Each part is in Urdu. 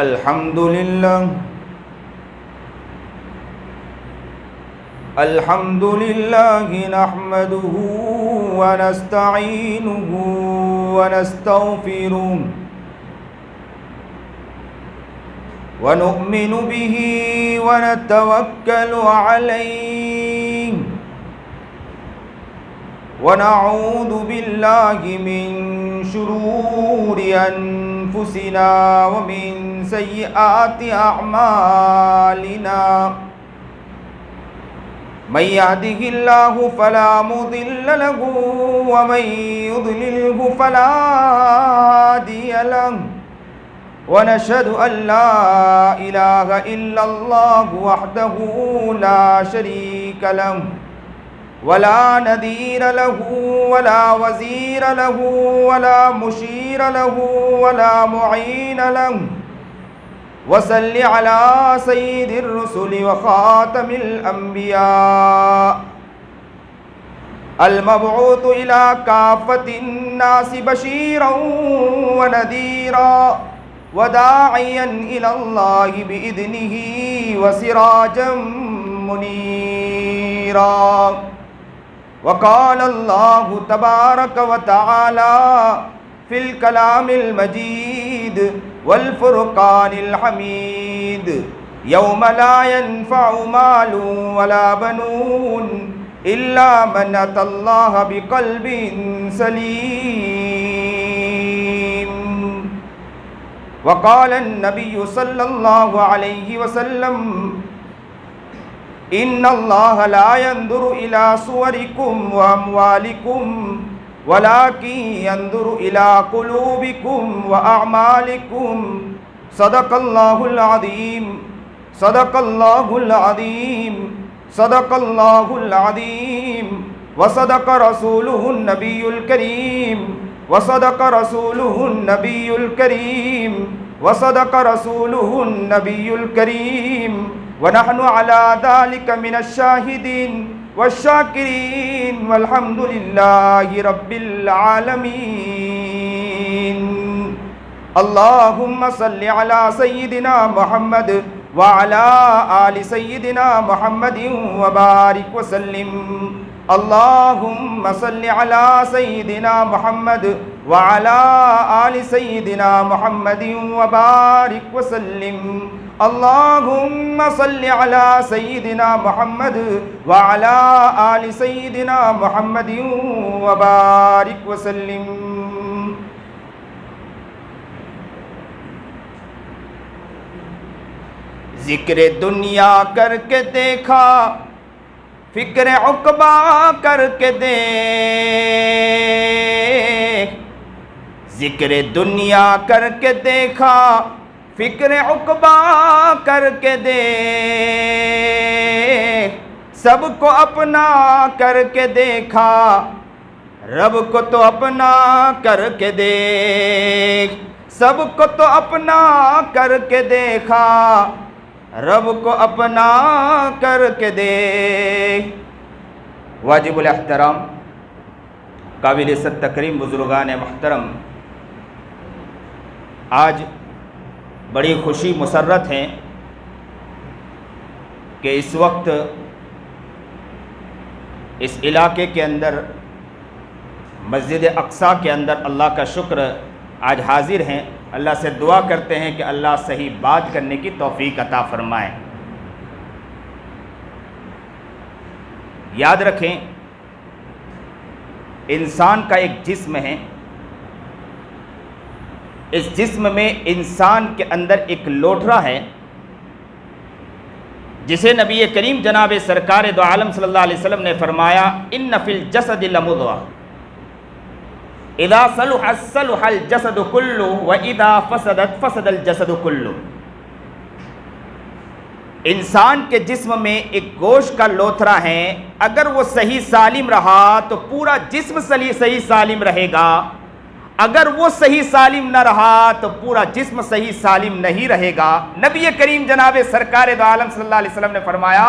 الحمد لله الحمد لله نحمده ونستعينه ونستغفره ونؤمن به ونتوكل عليه ونعوذ بالله من شرور أنفسنا ومن سيئات أعمالنا من يهده الله فلا مضل له ومن يضلله فلا هادي له ونشهد أن لا إله إلا الله وحده لا شريك له ولا نذير له ولا وزير له ولا مشير له ولا معين له وصل على سيد الرسل وخاتم الأنبياء المبعوث إلى كافة الناس بشيرا ونذيرا وداعيا إلى الله بإذنه وسراجا منيرا وقال الله تبارك وتعالى في الكلام المجيد والفرقان الحميد يوم لا ينفع مال ولا بنون إلا من أتى الله بقلب سليم وقال النبي صلى الله عليه وسلم إن الله لا ينظر إلى صوركم وأموالكم ولكن ينظر إلى قلوبكم وأعمالكم صدق الله العظيم صدق الله العظيم صدق الله العظيم وصدق رسوله النبي الكريم وصدق رسوله النبي الكريم وصدق رسوله النبي الكريم ونحن على ذلك من الشاهدين والشاكرين والحمد لله رب العالمين اللهم صل على سيدنا محمد وعلى آل سيدنا محمد وبارك وسلم اللهم صل على سيدنا محمد وعلى آل سيدنا محمد وبارك وسلم اللهم صل على سيدنا محمد وعلى آل سيدنا محمد وبارك وسلم ذکر دنیا کر کے دیکھا فکر عقبہ کر کے دیکھ ذکر دنیا کر کے دیکھا فکر عقبہ کر کے دیکھ سب کو اپنا کر کے دیکھا رب کو تو اپنا کر کے دیکھ سب کو تو اپنا کر کے دیکھا رب کو اپنا کر کے دیکھ واجب الاحترام قابل عزت تکریم بزرگان محترم، آج بڑی خوشی مسرت ہیں کہ اس وقت اس علاقے کے اندر مسجد اقصیٰ کے اندر اللہ کا شکر آج حاضر ہیں۔ اللہ سے دعا کرتے ہیں کہ اللہ صحیح بات کرنے کی توفیق عطا فرمائے۔ یاد رکھیں، انسان کا ایک جسم ہے، اس جسم میں انسان کے اندر ایک لوٹھڑا ہے جسے نبی کریم جناب سرکار دو عالم صلی اللہ علیہ وسلم نے فرمایا ان فی الجسد لمضغہ اذا صلحت صلح الجسد کلہ واذا فسدت فسد الجسد کلہ۔ انسان کے جسم میں ایک گوشت کا لوتھڑا ہے، اگر وہ صحیح سالم رہا تو پورا جسم صحیح سالم رہے گا، اگر وہ صحیح سالم نہ رہا تو پورا جسم صحیح سالم نہیں رہے گا۔ نبی کریم جناب سرکار دو عالم صلی اللہ علیہ وسلم نے فرمایا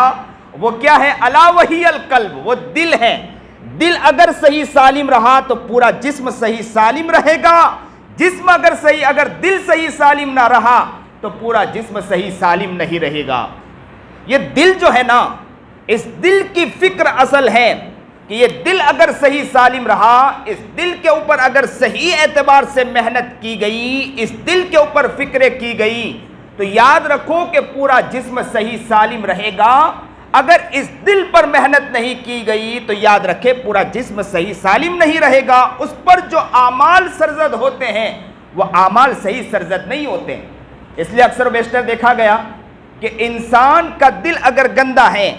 وہ کیا ہے؟ الا وہی القلب، وہ دل ہے۔ دل اگر صحیح سالم رہا تو پورا جسم صحیح سالم رہے گا، جسم اگر دل صحیح سالم نہ رہا تو تو پورا جسم صحیح سالم نہیں رہے گا۔ یہ دل جو ہے نا، اس دل کی فکر اصل ہے کہ یہ دل اگر صحیح سالم رہا، اس دل کے اوپر اگر صحیح اعتبار سے محنت کی گئی، اس دل کے اوپر فکریں کی گئی، تو یاد رکھو کہ پورا جسم صحیح سالم رہے گا۔ اگر اس دل پر محنت نہیں کی گئی تو یاد رکھے پورا جسم صحیح سالم نہیں رہے گا۔ اس پر جو اعمال سرزد ہوتے ہیں وہ اعمال صحیح سرزد نہیں ہوتے ہیں۔ اس لیے اکثر و بیشتر دیکھا گیا کہ انسان کا دل اگر گندا ہے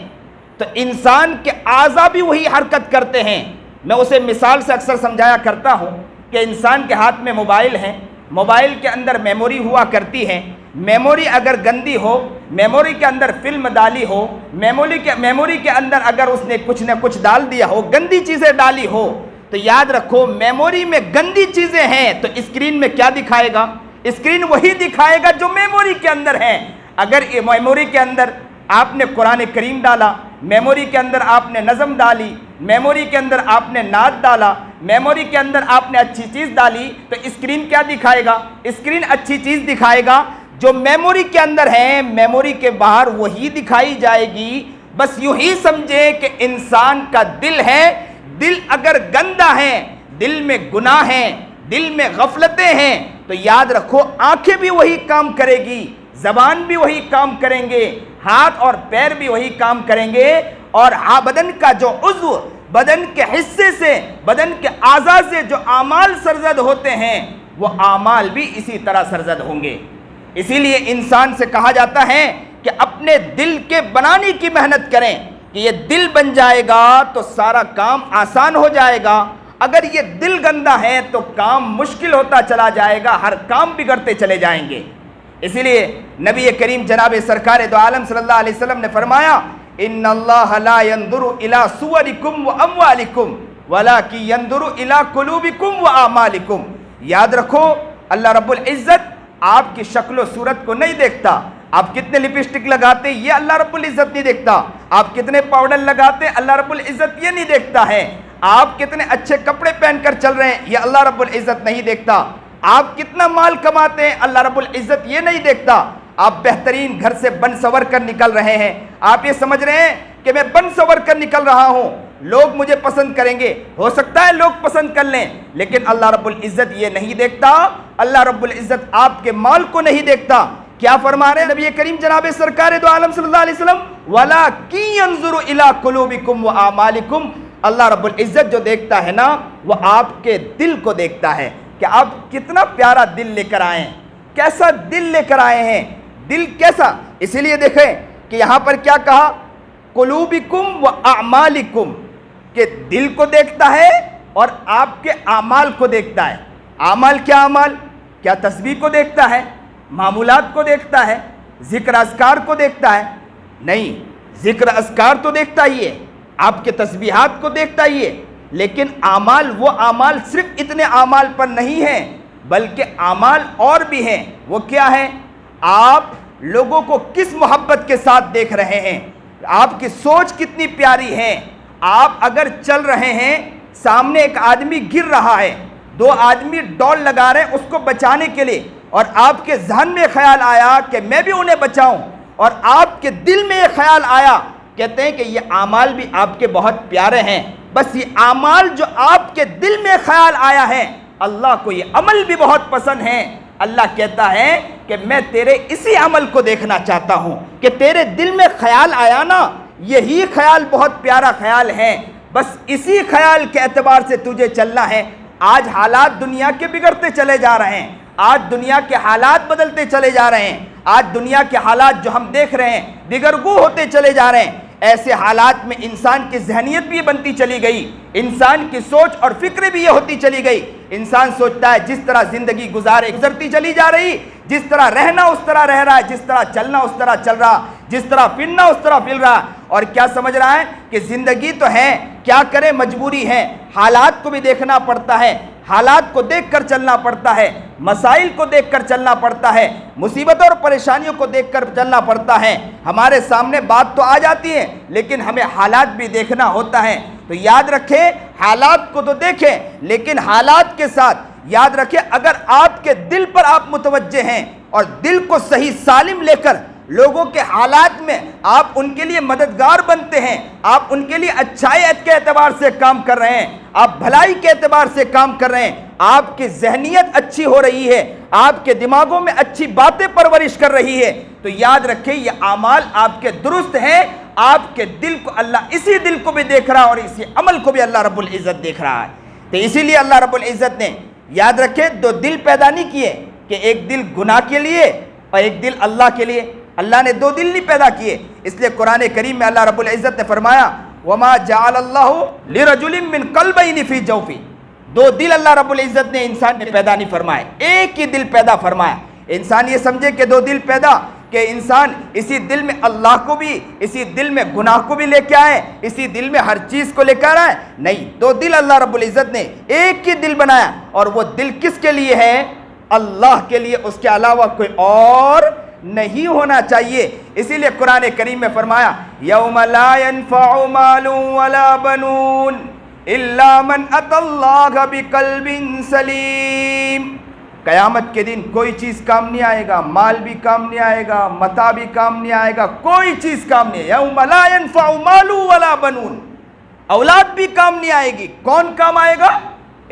تو انسان کے اعضاء بھی وہی حرکت کرتے ہیں۔ میں اسے مثال سے اکثر سمجھایا کرتا ہوں کہ انسان کے ہاتھ میں موبائل ہے، موبائل کے اندر میموری ہوا کرتی ہے، میموری اگر گندی ہو، میموری کے اندر فلم ڈالی ہو، میموری کے اندر اگر اس نے کچھ نہ کچھ ڈال دیا ہو، گندی چیزیں ڈالی ہو، تو یاد رکھو میموری میں گندی چیزیں ہیں تو اسکرین میں کیا دکھائے گا؟ اسکرین وہی دکھائے گا جو میموری کے اندر ہے۔ اگر میموری کے اندر آپ نے قرآن کریم ڈالا، میموری کے اندر آپ نے نظم ڈالی، میموری کے اندر آپ نے نعت ڈالا، میموری کے اندر آپ نے اچھی چیز ڈالی، تو اسکرین کیا دکھائے گا؟ اسکرین اچھی چیز دکھائے گا۔ جو میموری کے اندر ہے میموری کے باہر وہی دکھائی جائے گی۔ بس یوں ہی سمجھے کہ انسان کا دل ہے، دل اگر گندا ہے، دل میں گناہ ہیں، دل میں غفلتیں ہیں، تو یاد رکھو آنکھیں بھی وہی کام کرے گی، زبان بھی وہی کام کریں گے، ہاتھ اور پیر بھی وہی کام کریں گے، اور بدن کا جو عضو، بدن کے حصے سے، بدن کے اعضاء سے جو اعمال سرزد ہوتے ہیں وہ اعمال بھی اسی طرح سرزد ہوں گے۔ اسی لیے انسان سے کہا جاتا ہے کہ اپنے دل کے بنانے کی محنت کریں کہ یہ دل بن جائے گا تو سارا کام آسان ہو جائے گا۔ اگر یہ دل گندا ہے تو کام مشکل ہوتا چلا جائے گا، ہر کام بگڑتے چلے جائیں گے۔ اسی لیے نبی کریم جناب سرکار دو عالم صلی اللہ علیہ وسلم نے فرمایا ان اللہ لا ينظر الى صورکم واموالکم ولکن ينظر الى قلوبکم واعمالکم۔ یاد رکھو اللہ رب العزت آپ کی شکل و صورت کو نہیں دیکھتا، آپ کتنے لپسٹک لگاتے یہ اللہ رب العزت نہیں دیکھتا، آپ کتنے پاؤڈر لگاتے اللہ رب العزت یہ نہیں دیکھتا ہے، آپ کتنے اچھے کپڑے پہن کر چل رہے ہیں یہ اللہ رب العزت نہیں دیکھتا، آپ کتنا مال کماتے ہیں اللہ رب العزت یہ نہیں دیکھتا، آپ بہترین گھر سے بن سور کر نکل رہے ہیں، آپ یہ سمجھ رہے ہیں کہ میں بن سور کر نکل رہا ہوں، لوگ مجھے پسند کریں گے، ہو سکتا ہے لوگ پسند کر لیں، لیکن اللہ رب العزت یہ نہیں دیکھتا، اللہ رب العزت آپ کے مال کو نہیں دیکھتا۔ کیا فرما رہے ہیں نبی کریم جناب سرکار دو عالم صلی اللہ علیہ وسلم؟ وَلَكِن يَنظُرُ إِلَىٰ قُلُوبِكُمْ وَأَعْمَالِكُمْ۔ اللہ رب العزت جو دیکھتا ہے نا وہ آپ کے دل کو دیکھتا ہے کہ آپ کتنا پیارا دل لے کر آئے ہیں، کیسا دل لے کر آئے ہیں، دل کیسا۔ اسی لیے دیکھیں کہ یہاں پر کیا کہا؟ قلوبکم و اعمالکم، کہ دل کو دیکھتا ہے اور آپ کے اعمال کو دیکھتا ہے۔ اعمال کیا؟ اعمال کیا تسبیح کو دیکھتا ہے، معمولات کو دیکھتا ہے، ذکر اذکار کو دیکھتا ہے؟ نہیں، ذکر اذکار تو دیکھتا ہی ہے، آپ کے تسبیحات کو دیکھتا ہی ہے، لیکن اعمال، وہ اعمال صرف اتنے اعمال پر نہیں ہیں بلکہ اعمال اور بھی ہیں۔ وہ کیا ہے؟ آپ لوگوں کو کس محبت کے ساتھ دیکھ رہے ہیں، آپ کی سوچ کتنی پیاری ہے۔ آپ اگر چل رہے ہیں، سامنے ایک آدمی گر رہا ہے، دو آدمی ڈول لگا رہے ہیں اس کو بچانے کے لیے، اور آپ کے ذہن میں خیال آیا کہ میں بھی انہیں بچاؤں، اور آپ کے دل میں یہ خیال آیا، کہتے ہیں کہ یہ اعمال بھی آپ کے بہت پیارے ہیں۔ بس یہ اعمال جو آپ کے دل میں خیال آیا ہے، اللہ کو یہ عمل بھی بہت پسند ہے۔ اللہ کہتا ہے کہ میں تیرے اسی عمل کو دیکھنا چاہتا ہوں کہ تیرے دل میں خیال آیا نا، یہی خیال بہت پیارا خیال ہے، بس اسی خیال کے اعتبار سے تجھے چلنا ہے۔ آج حالات دنیا کے بگڑتے چلے جا رہے ہیں، آج دنیا کے حالات بدلتے چلے جا رہے ہیں، آج دنیا کے حالات جو ہم دیکھ رہے ہیں دگرگو ہوتے چلے جا رہے ہیں۔ ایسے حالات میں انسان کی ذہنیت بھی بنتی چلی گئی، انسان کی سوچ اور فکر بھی یہ ہوتی چلی گئی۔ انسان سوچتا ہے جس طرح زندگی گزرتی چلی جا رہی، جس طرح رہنا اس طرح رہ رہا ہے، جس طرح چلنا اس طرح چل رہا، جس طرح پھرنا اس طرح پھر رہا، اور کیا سمجھ رہا ہے کہ زندگی تو ہے، کیا کرے، مجبوری ہے، حالات کو بھی دیکھنا پڑتا ہے، حالات کو دیکھ کر چلنا پڑتا ہے، مسائل کو دیکھ کر چلنا پڑتا ہے، مصیبتوں اور پریشانیوں کو دیکھ کر چلنا پڑتا ہے۔ ہمارے سامنے بات تو آ جاتی ہے لیکن ہمیں حالات بھی دیکھنا ہوتا ہے۔ تو یاد رکھیں، حالات کو تو دیکھیں لیکن حالات کے ساتھ یاد رکھیں اگر آپ کے دل پر آپ متوجہ ہیں اور دل کو صحیح سالم لے کر لوگوں کے حالات میں آپ ان کے لیے مددگار بنتے ہیں، آپ ان کے لیے اچھائی کے اعتبار سے کام کر رہے ہیں، آپ بھلائی کے اعتبار سے کام کر رہے ہیں، آپ کی ذہنیت اچھی ہو رہی ہے، آپ کے دماغوں میں اچھی باتیں پرورش کر رہی ہے، تو یاد رکھیں یہ اعمال آپ کے درست ہیں، آپ کے دل کو اللہ اسی دل کو بھی دیکھ رہا ہے اور اسی عمل کو بھی اللہ رب العزت دیکھ رہا ہے۔ تو اسی لیے اللہ رب العزت نے یاد رکھے دو دل پیدا نہیں کیے کہ ایک دل گناہ کے لیے اور ایک دل اللہ کے لیے، اللہ نے دو دل نہیں پیدا کیے۔ اس لیے قرآن کریم میں اللہ رب العزت نے فرمایا وَمَا جَعَلَ اللَّهُ لِرَجُلٍ مِّن قَلْبَيْنِ فِي جَوْفِهِ، دو دل اللہ رب العزت نے انسان نے پیدا نہیں فرمائے، ایک ہی دل پیدا فرمایا۔ انسان یہ سمجھے کہ دو دل پیدا کہ انسان اسی دل میں اللہ کو بھی، اسی دل میں گناہ کو بھی لے کے آئے، اسی دل میں ہر چیز کو لے کر آئے، نہیں، دو دل اللہ رب العزت نے ایک ہی دل بنایا، اور وہ دل کس کے لیے ہے؟ اللہ کے لیے، اس کے علاوہ کوئی اور نہیں ہونا چاہیے۔ اسی لیے قرآن کریم میں فرمایا یوم لا ينفع مال ولا بنون الا من اتى اللہ بقلب سلیم، قیامت کے دن کوئی چیز کام نہیں آئے گا، مال بھی کام نہیں آئے گا، متاع بھی کام نہیں آئے گا، کوئی چیز کام نہیں ہے۔ یوم لا ينفع مال ولا بنون، اولاد بھی کام نہیں آئے گی، کون کام آئے گا؟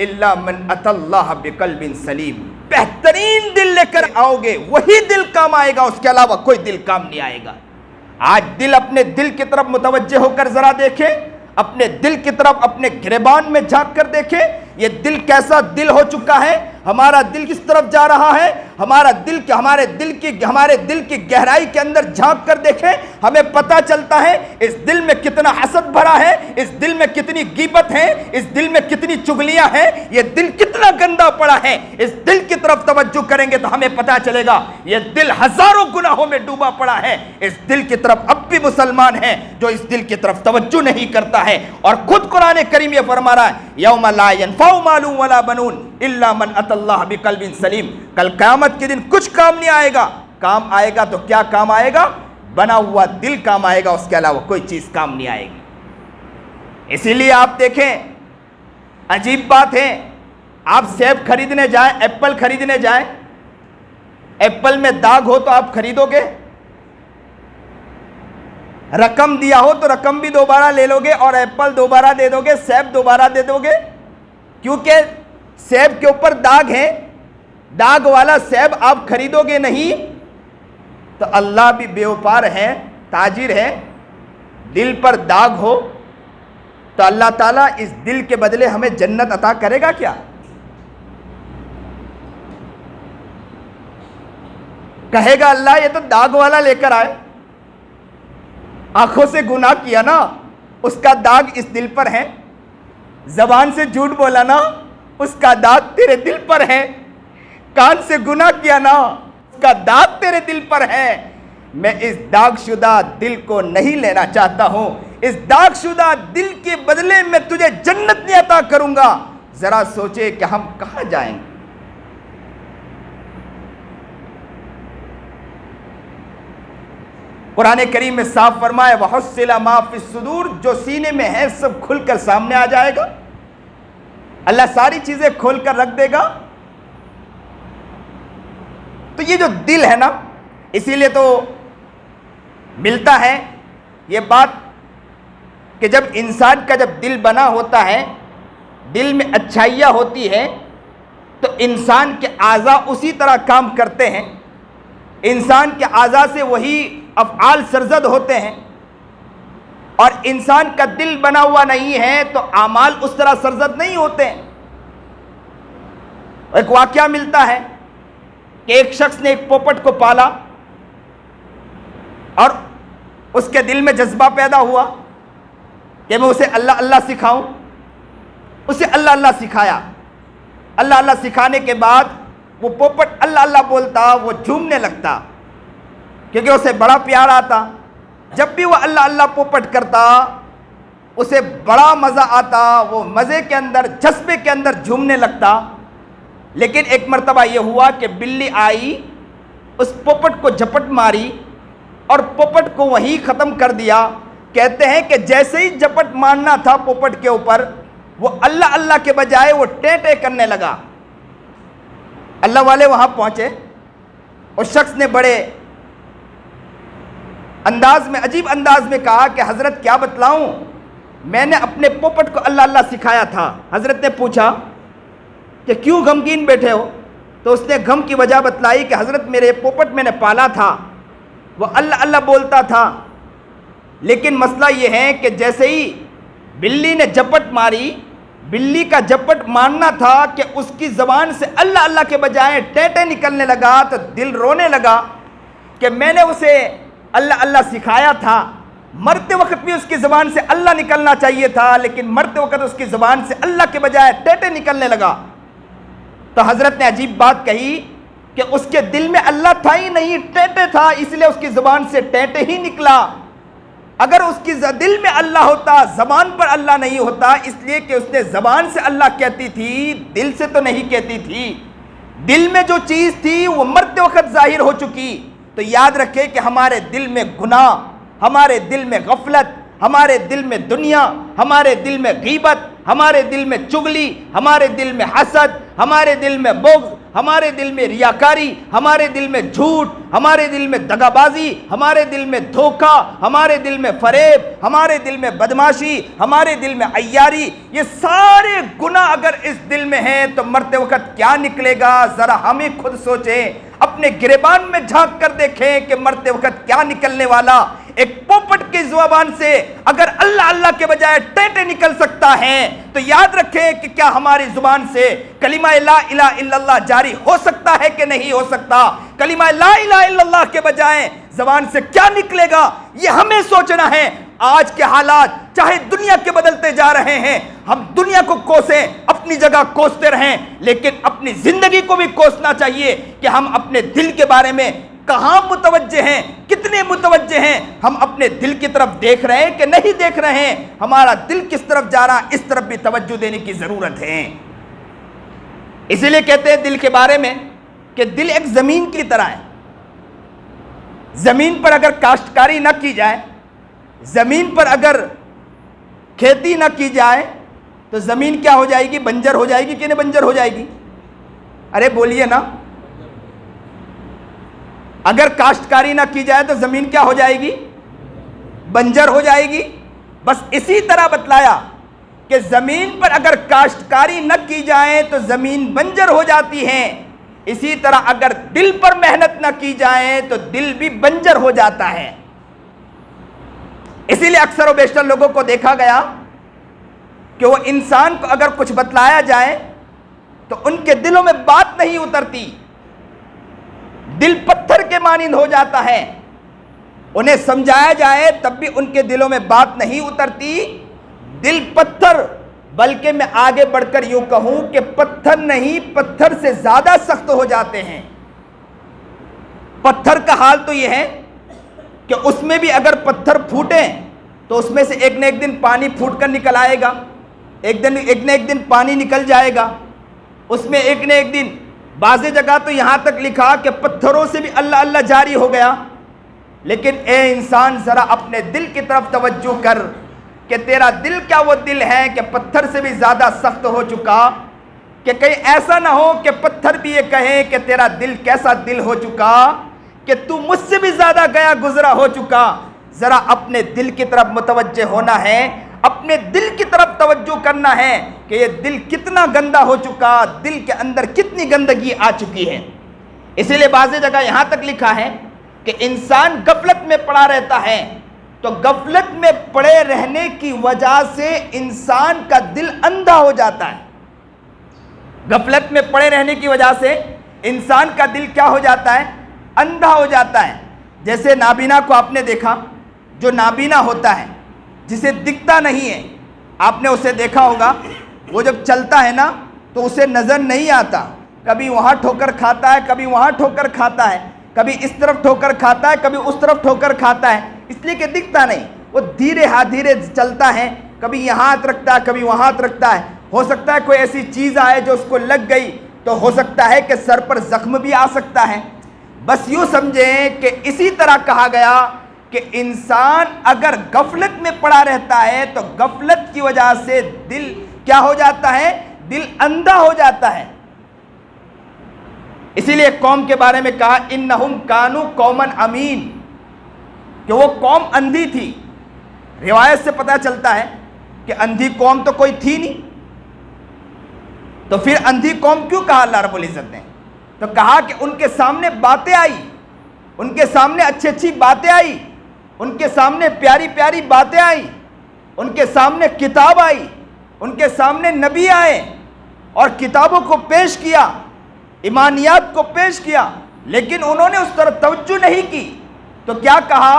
الا من اتى اللہ بقلب سلیم، بہترین دل لے کر آؤ گے وہی دل کام آئے گا، اس کے علاوہ کوئی دل کام نہیں آئے گا۔ آج دل اپنے دل کی طرف متوجہ ہو کر ذرا دیکھیں، اپنے دل کی طرف اپنے گریبان میں جھانک کر دیکھیں، یہ دل کیسا دل ہو چکا ہے، ہمارا دل کس طرف جا رہا ہے، ہمارے دل کی گہرائی کے اندر جھانک کر دیکھیں، ہمیں پتہ چلتا ہے اس دل میں کتنا حسد بھرا ہے، اس دل میں کتنی غیبت ہے، اس دل میں کتنی چغلیاں ہیں، یہ دل کتنا گندا پڑا ہے۔ اس دل کی طرف توجہ کریں گے تو ہمیں پتہ چلے گا یہ دل ہزاروں گناہوں میں ڈوبا پڑا ہے۔ اس دل کی طرف اب بھی مسلمان ہیں جو اس دل کی طرف توجہ نہیں کرتا ہے، اور خود قرآن کریم یہ فرما رہا ہے یوم لا ينفع مال ولا بنون الا من اتى اللہ بقلب سلیم، کل قیامت کے دن کچھ کام نہیں آئے گا، کام آئے گا تو کیا کام آئے گا؟ بنا ہوا دل کام آئے گا، اس کے علاوہ کوئی چیز کام نہیں آئے گی۔ اسی لیے آپ دیکھیں عجیب بات ہے، آپ سیب خریدنے جائیں، ایپل خریدنے جائیں، ایپل میں داغ ہو تو آپ خریدو گے؟ رقم دیا ہو تو رقم بھی دوبارہ لے لو گے اور ایپل دوبارہ دے دو گے، سیب دوبارہ دے دو گے؟ کیونکہ سیب کے اوپر داغ ہے، داغ والا سیب آپ خریدو گے نہیں۔ تو اللہ بھی بیوپار ہے، تاجر ہے، دل پر داغ ہو تو اللہ تعالیٰ اس دل کے بدلے ہمیں جنت عطا کرے گا کیا؟ کہے گا اللہ یہ تو داغ والا لے کر آئے، آنکھوں سے گناہ کیا نا، اس کا داغ اس دل پر ہے، زبان سے جھوٹ بولا نا، اس کا داغ تیرے دل پر ہے، کان سے گناہ کیا نا، اس کا داغ تیرے دل پر ہے۔ میں اس داغ شدہ دل کو نہیں لینا چاہتا ہوں، اس داغ شدہ دل کے بدلے میں تجھے جنت نہیں عطا کروں گا۔ ذرا سوچے کہ ہم کہاں جائیں گے؟ قرآن کریم میں صاف فرمائے وَحُصِّلَ مَا فِي الصُّدُورِ، جو سینے میں ہے سب کھل کر سامنے آ جائے گا، اللہ ساری چیزیں کھول کر رکھ دے گا۔ تو یہ جو دل ہے نا، اسی لیے تو ملتا ہے یہ بات کہ جب انسان کا جب دل بنا ہوتا ہے، دل میں اچھائیاں ہوتی ہے تو انسان کے اعضاء اسی طرح کام کرتے ہیں، انسان کے اعضاء سے وہی افعال سرزد ہوتے ہیں، اور انسان کا دل بنا ہوا نہیں ہے تو اعمال اس طرح سرزد نہیں ہوتے ہیں۔ ایک واقعہ ملتا ہے کہ ایک شخص نے ایک پوپٹ کو پالا اور اس کے دل میں جذبہ پیدا ہوا کہ میں اسے اللہ اللہ سکھاؤں، اسے اللہ اللہ سکھایا۔ اللہ اللہ سکھانے کے بعد وہ پوپٹ اللہ اللہ بولتا، وہ جھومنے لگتا کیونکہ اسے بڑا پیار آتا۔ جب بھی وہ اللہ اللہ پوپٹ کرتا اسے بڑا مزہ آتا، وہ مزے کے اندر، جذبے کے اندر جھومنے لگتا۔ لیکن ایک مرتبہ یہ ہوا کہ بلی آئی، اس پوپٹ کو جھپٹ ماری اور پوپٹ کو وہیں ختم کر دیا۔ کہتے ہیں کہ جیسے ہی جھپٹ مارنا تھا پوپٹ کے اوپر، وہ اللہ اللہ کے بجائے وہ ٹے ٹے کرنے لگا، اللہ والے وہاں پہنچے. اس شخص نے بڑے انداز میں, عجیب انداز میں کہا کہ حضرت کیا بتلاؤں, میں نے اپنے پوپٹ کو اللہ اللہ سکھایا تھا. حضرت نے پوچھا کہ کیوں غمگین بیٹھے ہو؟ تو اس نے غم کی وجہ بتلائی کہ حضرت میرے پوپٹ میں نے پالا تھا, وہ اللہ اللہ بولتا تھا, لیکن مسئلہ یہ ہے کہ جیسے ہی بلی نے جپٹ ماری, بلی کا جپٹ مارنا تھا کہ اس کی زبان سے اللہ اللہ کے بجائے ٹیٹے نکلنے لگا, تو دل رونے لگا کہ میں نے اسے اللہ اللہ سکھایا تھا, مرتے وقت بھی اس کی زبان سے اللہ نکلنا چاہیے تھا, لیکن مرتے وقت اس کی زبان سے اللہ کے بجائے ٹیٹے نکلنے لگا. تو حضرت نے عجیب بات کہی کہ اس کے دل میں اللہ تھا ہی نہیں, ٹیٹے تھا, اس لیے اس کی زبان سے ٹیٹے ہی نکلا. اگر اس کی دل میں اللہ ہوتا, زبان پر اللہ نہیں ہوتا, اس لیے کہ اس نے زبان سے اللہ کہتی تھی, دل سے تو نہیں کہتی تھی. دل میں جو چیز تھی وہ مرتے وقت ظاہر ہو چکی. تو یاد رکھے کہ ہمارے دل میں گناہ, ہمارے دل میں غفلت, ہمارے دل میں دنیا, ہمارے دل میں غیبت, ہمارے دل میں چغلی, ہمارے دل میں حسد, ہمارے دل میں بغض, ہمارے دل میں ریاکاری, ہمارے دل میں جھوٹ, ہمارے دل میں دغا بازی, ہمارے دل میں دھوکہ, ہمارے دل میں فریب, ہمارے دل میں بدماشی, ہمارے دل میں عیاری, یہ سارے گناہ اگر اس دل میں ہیں تو مرتے وقت کیا نکلے گا؟ ذرا ہمیں خود سوچیں, اپنے گریبان میں جھانک کر دیکھیں کہ مرتے وقت کیا نکلنے والا. ایک پوپٹ کی زبان سے اگر اللہ اللہ کے بجائے ٹیٹے نکل سکتا ہے تو یاد رکھیں کہ کیا ہماری زبان سے کلمہ لا الہ الا اللہ جاری ہو سکتا ہے کہ نہیں ہو سکتا؟ کلمہ لا الہ الا اللہ کے بجائے زبان سے کیا نکلے گا یہ ہمیں سوچنا ہے. آج کے حالات چاہے دنیا کے بدلتے جا رہے ہیں, ہم دنیا کو کوسیں, اپنی جگہ کوستے رہیں, لیکن اپنی زندگی کو بھی کوسنا چاہیے کہ ہم اپنے دل کے بارے میں کہاں متوجہ ہیں, کتنے متوجہ ہیں, ہم اپنے دل کی طرف دیکھ رہے ہیں کہ نہیں دیکھ رہے ہیں, ہمارا دل کس طرف جا رہا, اس طرف بھی توجہ دینے کی ضرورت ہے. اسی لیے کہتے ہیں دل کے بارے میں کہ دل ایک زمین کی طرح ہے. زمین پر اگر کاشتکاری نہ کی جائے, زمین پر اگر کھیتی نہ کی جائے تو زمین کیا ہو جائے گی؟ بنجر ہو جائے گی کہ نہیں بنجر ہو جائے گی؟ ارے بولیے نا. اگر کاشتکاری نہ کی جائے تو زمین کیا ہو جائے گی؟ بنجر ہو جائے گی. بس اسی طرح بتلایا کہ زمین پر اگر کاشتکاری نہ کی جائے تو زمین بنجر ہو جاتی ہے. اسی طرح اگر دل پر محنت نہ کی جائے تو دل بھی بنجر ہو جاتا ہے. اسی لیے اکثر و بیشتر لوگوں کو دیکھا گیا کہ وہ انسان کو اگر کچھ بتلایا جائے تو ان کے دلوں میں بات نہیں اترتی, دل پتھر کے مانند ہو جاتا ہے. انہیں سمجھایا جائے تب بھی ان کے دلوں میں بات نہیں اترتی, دل پتھر, بلکہ میں آگے بڑھ کر یوں کہوں کہ پتھر نہیں, پتھر سے زیادہ سخت ہو جاتے ہیں. پتھر کا حال تو یہ ہے کہ اس میں بھی اگر پتھر پھوٹیں تو اس میں سے ایک نہ ایک دن پانی پھوٹ کر نکل آئے گا, ایک نہ ایک دن پانی نکل جائے گا. اس میں ایک نہ ایک دن, بعض جگہ تو یہاں تک لکھا کہ پتھروں سے بھی اللہ اللہ جاری ہو گیا. لیکن اے انسان ذرا اپنے دل کی طرف توجہ کر کہ تیرا دل کیا وہ دل ہے کہ پتھر سے بھی زیادہ سخت ہو چکا, کہ کہیں ایسا نہ ہو کہ پتھر بھی یہ کہے کہ تیرا دل کیسا دل ہو چکا کہ تو مجھ سے بھی زیادہ گیا گزرا ہو چکا. ذرا اپنے دل کی طرف متوجہ ہونا ہے, اپنے دل کی طرف توجہ کرنا ہے کہ یہ دل کتنا گندا ہو چکا, دل کے اندر کتنی گندگی آ چکی ہے. اسی لیے بعض جگہ یہاں تک لکھا ہے کہ انسان غفلت میں پڑا رہتا ہے, تو غفلت میں پڑے رہنے کی وجہ سے انسان کا دل اندھا ہو جاتا ہے. غفلت میں پڑے رہنے کی وجہ سے انسان کا دل کیا ہو جاتا ہے؟ اندھا ہو جاتا ہے. جیسے نابینا کو آپ نے دیکھا, جو نابینا ہوتا ہے جسے دکھتا نہیں ہے, آپ نے اسے دیکھا ہوگا, وہ جب چلتا ہے نا تو اسے نظر نہیں آتا, کبھی وہاں ٹھوکر کھاتا ہے, کبھی وہاں ٹھوکر کھاتا ہے, کبھی اس طرف ٹھوکر کھاتا ہے, کبھی اس طرف ٹھوکر کھاتا ہے, اس لیے کہ دکھتا نہیں. وہ دھیرے چلتا ہے, کبھی یہاں ہاتھ رکھتا ہے, کبھی وہاں ہاتھ رکھتا ہے. ہو سکتا ہے کوئی ایسی چیز آئے جو اس کو لگ گئی, تو ہو سکتا ہے کہ سر پر زخم بھی آ سکتا ہے. بس یوں سمجھیں کہ اسی طرح کہا گیا کہ انسان اگر غفلت میں پڑا رہتا ہے تو غفلت کی وجہ سے دل کیا ہو جاتا ہے؟ دل اندھا ہو جاتا ہے. اسی لیے قوم کے بارے میں کہا انہم کانو قومن امین، کہ وہ قوم اندھی تھی۔ روایت سے پتہ چلتا ہے کہ اندھی قوم تو کوئی تھی نہیں، تو پھر اندھی قوم کیوں کہا اللہ رب العزت نے؟ تو کہا کہ ان کے سامنے باتیں آئی، ان کے سامنے اچھی اچھی باتیں آئی، ان کے سامنے پیاری پیاری باتیں آئی، ان کے سامنے کتاب آئی، ان کے سامنے نبی آئے اور کتابوں کو پیش کیا، ایمانیات کو پیش کیا، لیکن انہوں نے اس طرف توجہ نہیں کی۔ تو کیا کہا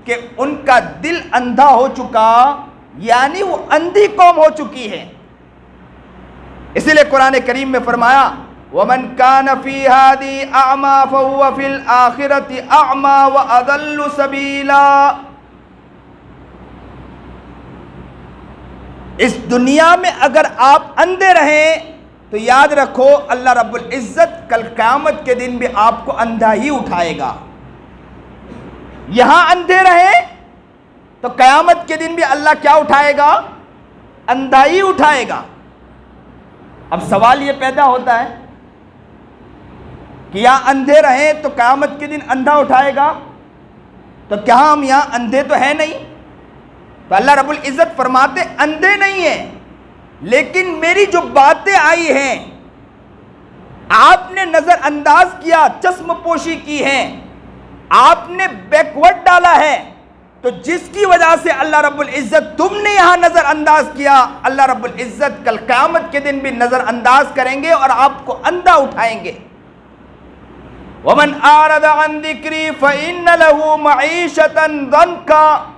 کہ ان کا دل اندھا ہو چکا، یعنی وہ اندھی قوم ہو چکی ہے۔ اسی لیے قرآن کریم میں فرمایا وَمَنْ كَانَ فِي هَذِهِ أَعْمَى فَهُوَ فِي الْآخِرَةِ أَعْمَى وَأَضَلُّ سَبِيلًا۔ اس دنیا میں اگر آپ اندھے رہیں تو یاد رکھو اللہ رب العزت کل قیامت کے دن بھی آپ کو اندھا ہی اٹھائے گا۔ یہاں اندھے رہیں تو قیامت کے دن بھی اللہ کیا اٹھائے گا؟ اندھا ہی اٹھائے گا۔ اب سوال یہ پیدا ہوتا ہے کہ یہاں اندھے رہیں تو قیامت کے دن اندھا اٹھائے گا، تو کیا ہم یہاں اندھے تو ہے نہیں؟ تو اللہ رب العزت فرماتے اندھے نہیں ہیں، لیکن میری جو باتیں آئی ہیں آپ نے نظر انداز کیا، چشم پوشی کی ہے، آپ نے بیکورڈ ڈالا ہے، تو جس کی وجہ سے اللہ رب العزت تم نے یہاں نظر انداز کیا، اللہ رب العزت کل قیامت کے دن بھی نظر انداز کریں گے اور آپ کو اندھا اٹھائیں گے۔ وَمَنْ أَعْرَضَ عَنْ ذِكْرِي فَإِنَّ لَهُ مَعِيشَةً ضَنْكًا۔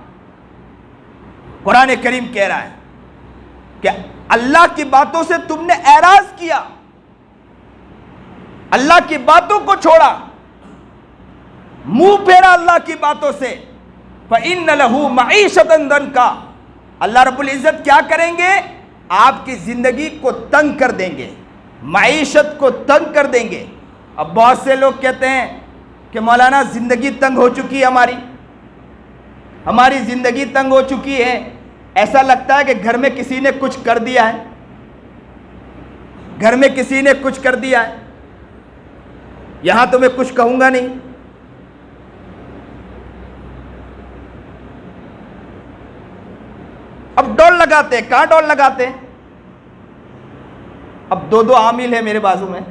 قرآن کریم کہہ رہا ہے کہ اللہ کی باتوں سے تم نے اعراض کیا، اللہ کی باتوں کو چھوڑا، منہ پھیرا اللہ کی باتوں سے، فَإِنَّ لَهُ مَعِيشَةً ضَنْكًا۔ اللہ رب العزت کیا کریں گے؟ آپ کی زندگی کو تنگ کر دیں گے، معیشت کو تنگ کر دیں گے۔ اب بہت سے لوگ کہتے ہیں کہ مولانا زندگی تنگ ہو چکی ہے، ہماری زندگی تنگ ہو چکی ہے، ایسا لگتا ہے کہ گھر میں کسی نے کچھ کر دیا ہے، گھر میں کسی نے کچھ کر دیا ہے، یہاں تو میں کچھ کہوں گا نہیں۔ اب ڈول لگاتے ہیں، کہاں ڈول لگاتے ہیں؟ اب دو عامل ہے میرے بازو میں،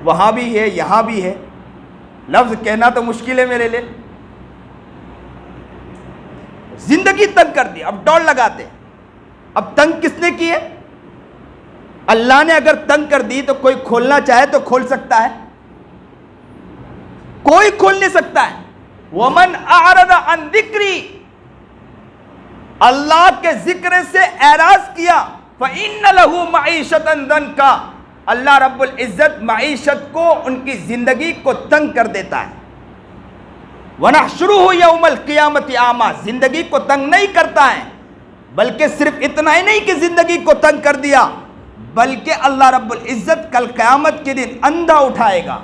وہاں بھی ہے یہاں بھی ہے، لفظ کہنا تو مشکل ہے میرے لیے۔ زندگی تنگ کر دی، اب ڈول لگاتے۔ اب تنگ کس نے کی ہے؟ اللہ نے اگر تنگ کر دی تو کوئی کھولنا چاہے تو کھول سکتا ہے؟ کوئی کھول نہیں سکتا ہے۔ وَمَنْ أَعْرَضَ عَنْ ذِكْرِي، اللہ کے ذکر سے اعراض کیا، فَإِنَّ لَهُ مَعِيشَةً ضَنْكًا، اللہ رب العزت معیشت کو، ان کی زندگی کو تنگ کر دیتا ہے۔ وَنَحْشُرُهُ يَوْمَ الْقِيَامَةِ أَعْمَىٰ، زندگی کو تنگ نہیں کرتا ہے، بلکہ صرف اتنا ہی نہیں کہ زندگی کو تنگ کر دیا، بلکہ اللہ رب العزت کل قیامت کے دن اندھا اٹھائے گا۔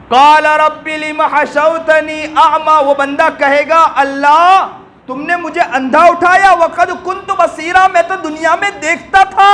قَالَ رَبِّ لِمَ حَشَوْتَنِي أَعْمَىٰ، وہ بندہ کہے گا اللہ تم نے مجھے اندھا اٹھایا، وَقَدْ كُنْتُ بَصِيرًا، میں تو دنیا میں دیکھتا تھا،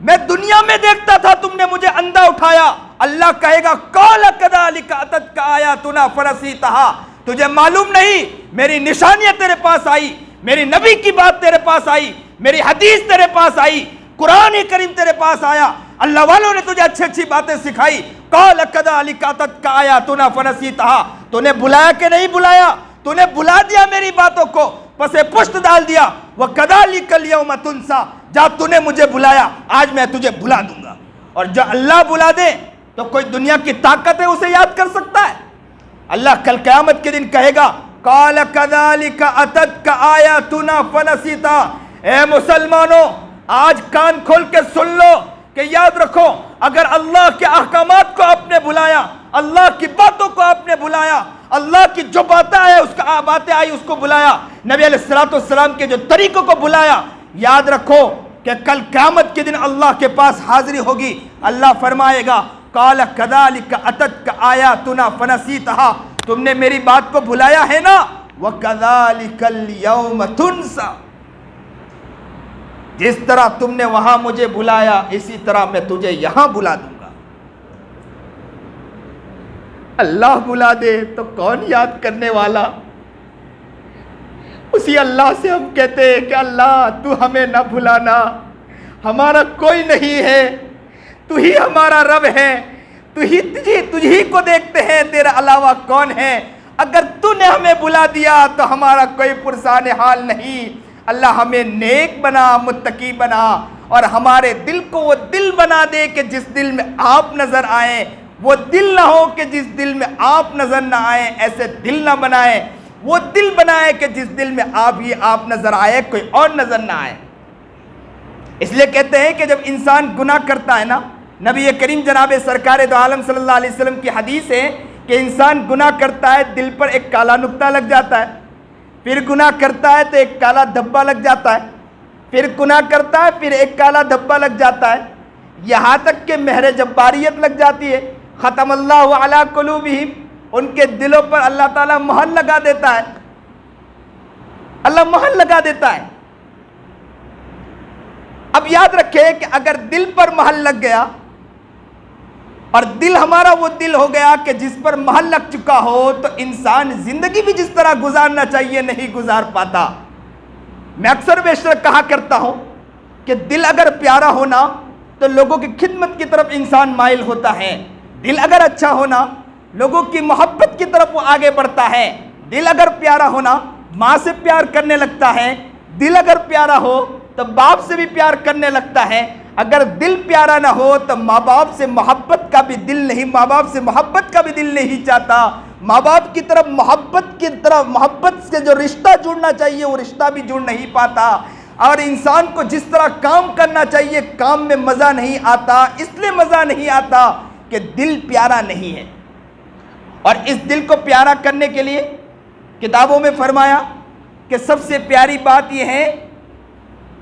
میں دنیا میں دیکھتا تھا، تم نے مجھے اندھا اٹھایا۔ اللہ کہے گا قَالَ كَذَلِكَ أَتَتْكَ آيَاتُنَا فَنَسِيتَهَا، تجھے معلوم نہیں میری نشانیاں تیرے پاس آئی، میری نبی کی بات تیرے پاس آئی، میری حدیث تیرے پاس آئی، قرآن کریم تیرے پاس آیا، اللہ والوں نے تجھے اچھی اچھی باتیں سکھائی۔ قَالَ كَذَلِكَ أَتَتْكَ آيَاتُنَا فَنَسِيتَهَا، تو نے بلایا کہ نہیں بلایا؟ تو نے بلا دیا میری باتوں کو، پسے پشت ڈال دیا۔ وَكَذَلِكَ الْيَوْمَ تُنْسَىٰ، جا تو نے مجھے بلایا آج میں تجھے بلا دوں گا۔ اور جو اللہ بلا دے تو کوئی دنیا کی طاقت ہے اسے یاد کر سکتا ہے؟ اللہ کل قیامت کے دن کہے گا قَالَ كَذَلِكَ أَتَتْكَ آيَاتُنَا فَنَسِيتَهَا۔ اے مسلمانوں آج کان کھول کے سن لو کہ یاد رکھو، اگر اللہ کے احکامات کو آپ نے بلایا، اللہ کی باتوں کو آپ نے بلایا، اللہ کی جو باتیں آئی اس کو بلایا، نبی علیہ السلام کے جو طریقوں کو بلایا، یاد رکھو کہ کل قیامت کے دن اللہ کے پاس حاضری ہوگی۔ اللہ فرمائے گا قَالَ كَذَلِكَ أَتَتْكَ آيَاتُنَا فَنَسِيتَهَا، تم نے میری بات کو بلایا ہے نا، وَكَذَلِكَ الْيَوْمَ تُنْسَىٰ، جس طرح تم نے وہاں مجھے بلایا اسی طرح میں تجھے یہاں بلا دوں گا۔ اللہ بلا دے تو کون یاد کرنے والا؟ اسی اللہ سے ہم کہتے ہیں کہ اللہ تو ہمیں نہ بھلانا، ہمارا کوئی نہیں ہے، تو ہی ہمارا رب ہے، تجھی کو دیکھتے ہیں، تیرے علاوہ کون ہے؟ اگر تو نے ہمیں بلا دیا تو ہمارا کوئی پرسان حال نہیں۔ اللہ ہمیں نیک بنا، متقی بنا، اور ہمارے دل کو وہ دل بنا دے کہ جس دل میں آپ نظر آئیں، وہ دل نہ ہو کہ جس دل میں آپ نظر نہ آئیں، ایسے دل نہ بنائے، وہ دل بنائے کہ جس دل میں آپ نظر آئے، کوئی اور نظر نہ آئے۔ اس لیے کہتے ہیں کہ جب انسان گناہ کرتا ہے نا، نبی کریم جناب سرکار دو عالم صلی اللہ علیہ وسلم کی حدیث ہے کہ انسان گناہ کرتا ہے، دل پر ایک کالا نقطہ لگ جاتا ہے، پھر گناہ کرتا ہے تو ایک کالا دھبا لگ جاتا ہے، پھر گناہ کرتا ہے پھر ایک کالا دھبا لگ جاتا ہے، یہاں تک کہ مہر جباریت لگ جاتی ہے۔ ختم اللہ علی قلوبہم، ان کے دلوں پر اللہ تعالیٰ مہر لگا دیتا ہے، اللہ مہر لگا دیتا ہے۔ اب یاد رکھیں کہ اگر دل پر مہر لگ گیا، اور دل ہمارا وہ دل ہو گیا کہ جس پر مہر لگ چکا ہو، تو انسان زندگی بھی جس طرح گزارنا چاہیے نہیں گزار پاتا۔ میں اکثر بیشتر کہا کرتا ہوں کہ دل اگر پیارا ہونا تو لوگوں کی خدمت کی طرف انسان مائل ہوتا ہے، دل اگر اچھا ہونا لوگوں کی محبت کی طرف وہ آگے بڑھتا ہے، دل اگر پیارا ہونا ماں سے پیار کرنے لگتا ہے، دل اگر پیارا ہو تو باپ سے بھی پیار کرنے لگتا ہے۔ اگر دل پیارا نہ ہو تو ماں باپ سے محبت کا بھی دل نہیں، ماں باپ سے محبت کا بھی دل نہیں چاہتا، ماں باپ کی طرف محبت سے جو رشتہ جڑنا چاہیے وہ رشتہ بھی جڑ نہیں پاتا، اور انسان کو جس طرح کام کرنا چاہیے کام میں مزہ نہیں آتا۔ اس لیے مزہ نہیں آتا کہ دل پیارا نہیں ہے۔ اور اس دل کو پیارا کرنے کے لیے کتابوں میں فرمایا کہ سب سے پیاری بات یہ ہے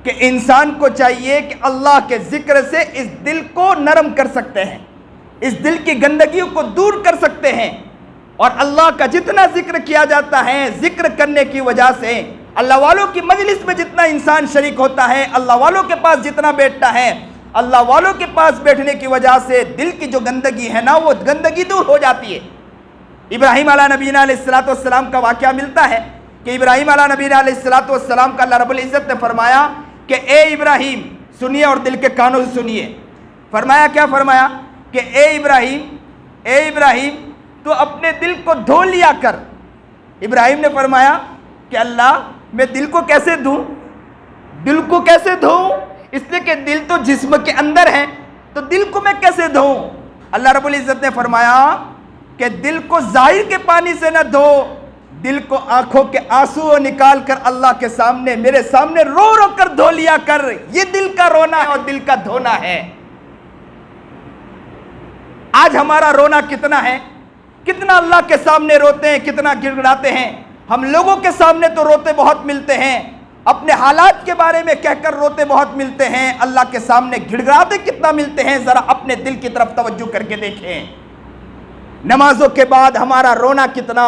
کہ انسان کو چاہیے کہ اللہ کے ذکر سے اس دل کو نرم کر سکتے ہیں، اس دل کی گندگیوں کو دور کر سکتے ہیں، اور اللہ کا جتنا ذکر کیا جاتا ہے، ذکر کرنے کی وجہ سے اللہ والوں کی مجلس میں جتنا انسان شریک ہوتا ہے، اللہ والوں کے پاس جتنا بیٹھتا ہے، اللہ والوں کے پاس بیٹھنے کی وجہ سے دل کی جو گندگی ہے نا وہ گندگی دور ہو جاتی ہے۔ ابراہیم علیہ نبینا علیہ السلام کا واقعہ ملتا ہے کہ ابراہیم علیہ نبینا علیہ السلام کا اللہ رب العزت نے فرمایا کہ اے ابراہیم، سنیے اور دل کے کانوں سے سنیے، فرمایا کیا؟ فرمایا کہ اے ابراہیم تو اپنے دل کو دھو لیا کر۔ ابراہیم نے فرمایا کہ اللہ میں دل کو کیسے دھوں؟ دل کو کیسے دھوں؟ اس لیے کہ دل تو جسم کے اندر ہے، تو دل کو میں کیسے دھوں؟ اللہ رب العزت نے فرمایا کہ دل کو ظاہر کے پانی سے نہ دھو، دل کو آنکھوں کے آنسو نکال کر اللہ کے سامنے، میرے سامنے رو رو کر دھو لیا کر۔ یہ دل کا رونا ہے اور دل کا دھونا ہے۔ آج ہمارا رونا کتنا ہے، کتنا اللہ کے سامنے روتے ہیں، کتنا گڑ گڑاتے ہیں۔ ہم لوگوں کے سامنے تو روتے بہت ملتے ہیں، اپنے حالات کے بارے میں کہہ کر روتے بہت ملتے ہیں، اللہ کے سامنے گڑ گڑاتے کتنا ملتے ہیں؟ ذرا اپنے دل کی طرف توجہ کر کے دیکھیں۔ نمازوں کے بعد ہمارا رونا کتنا،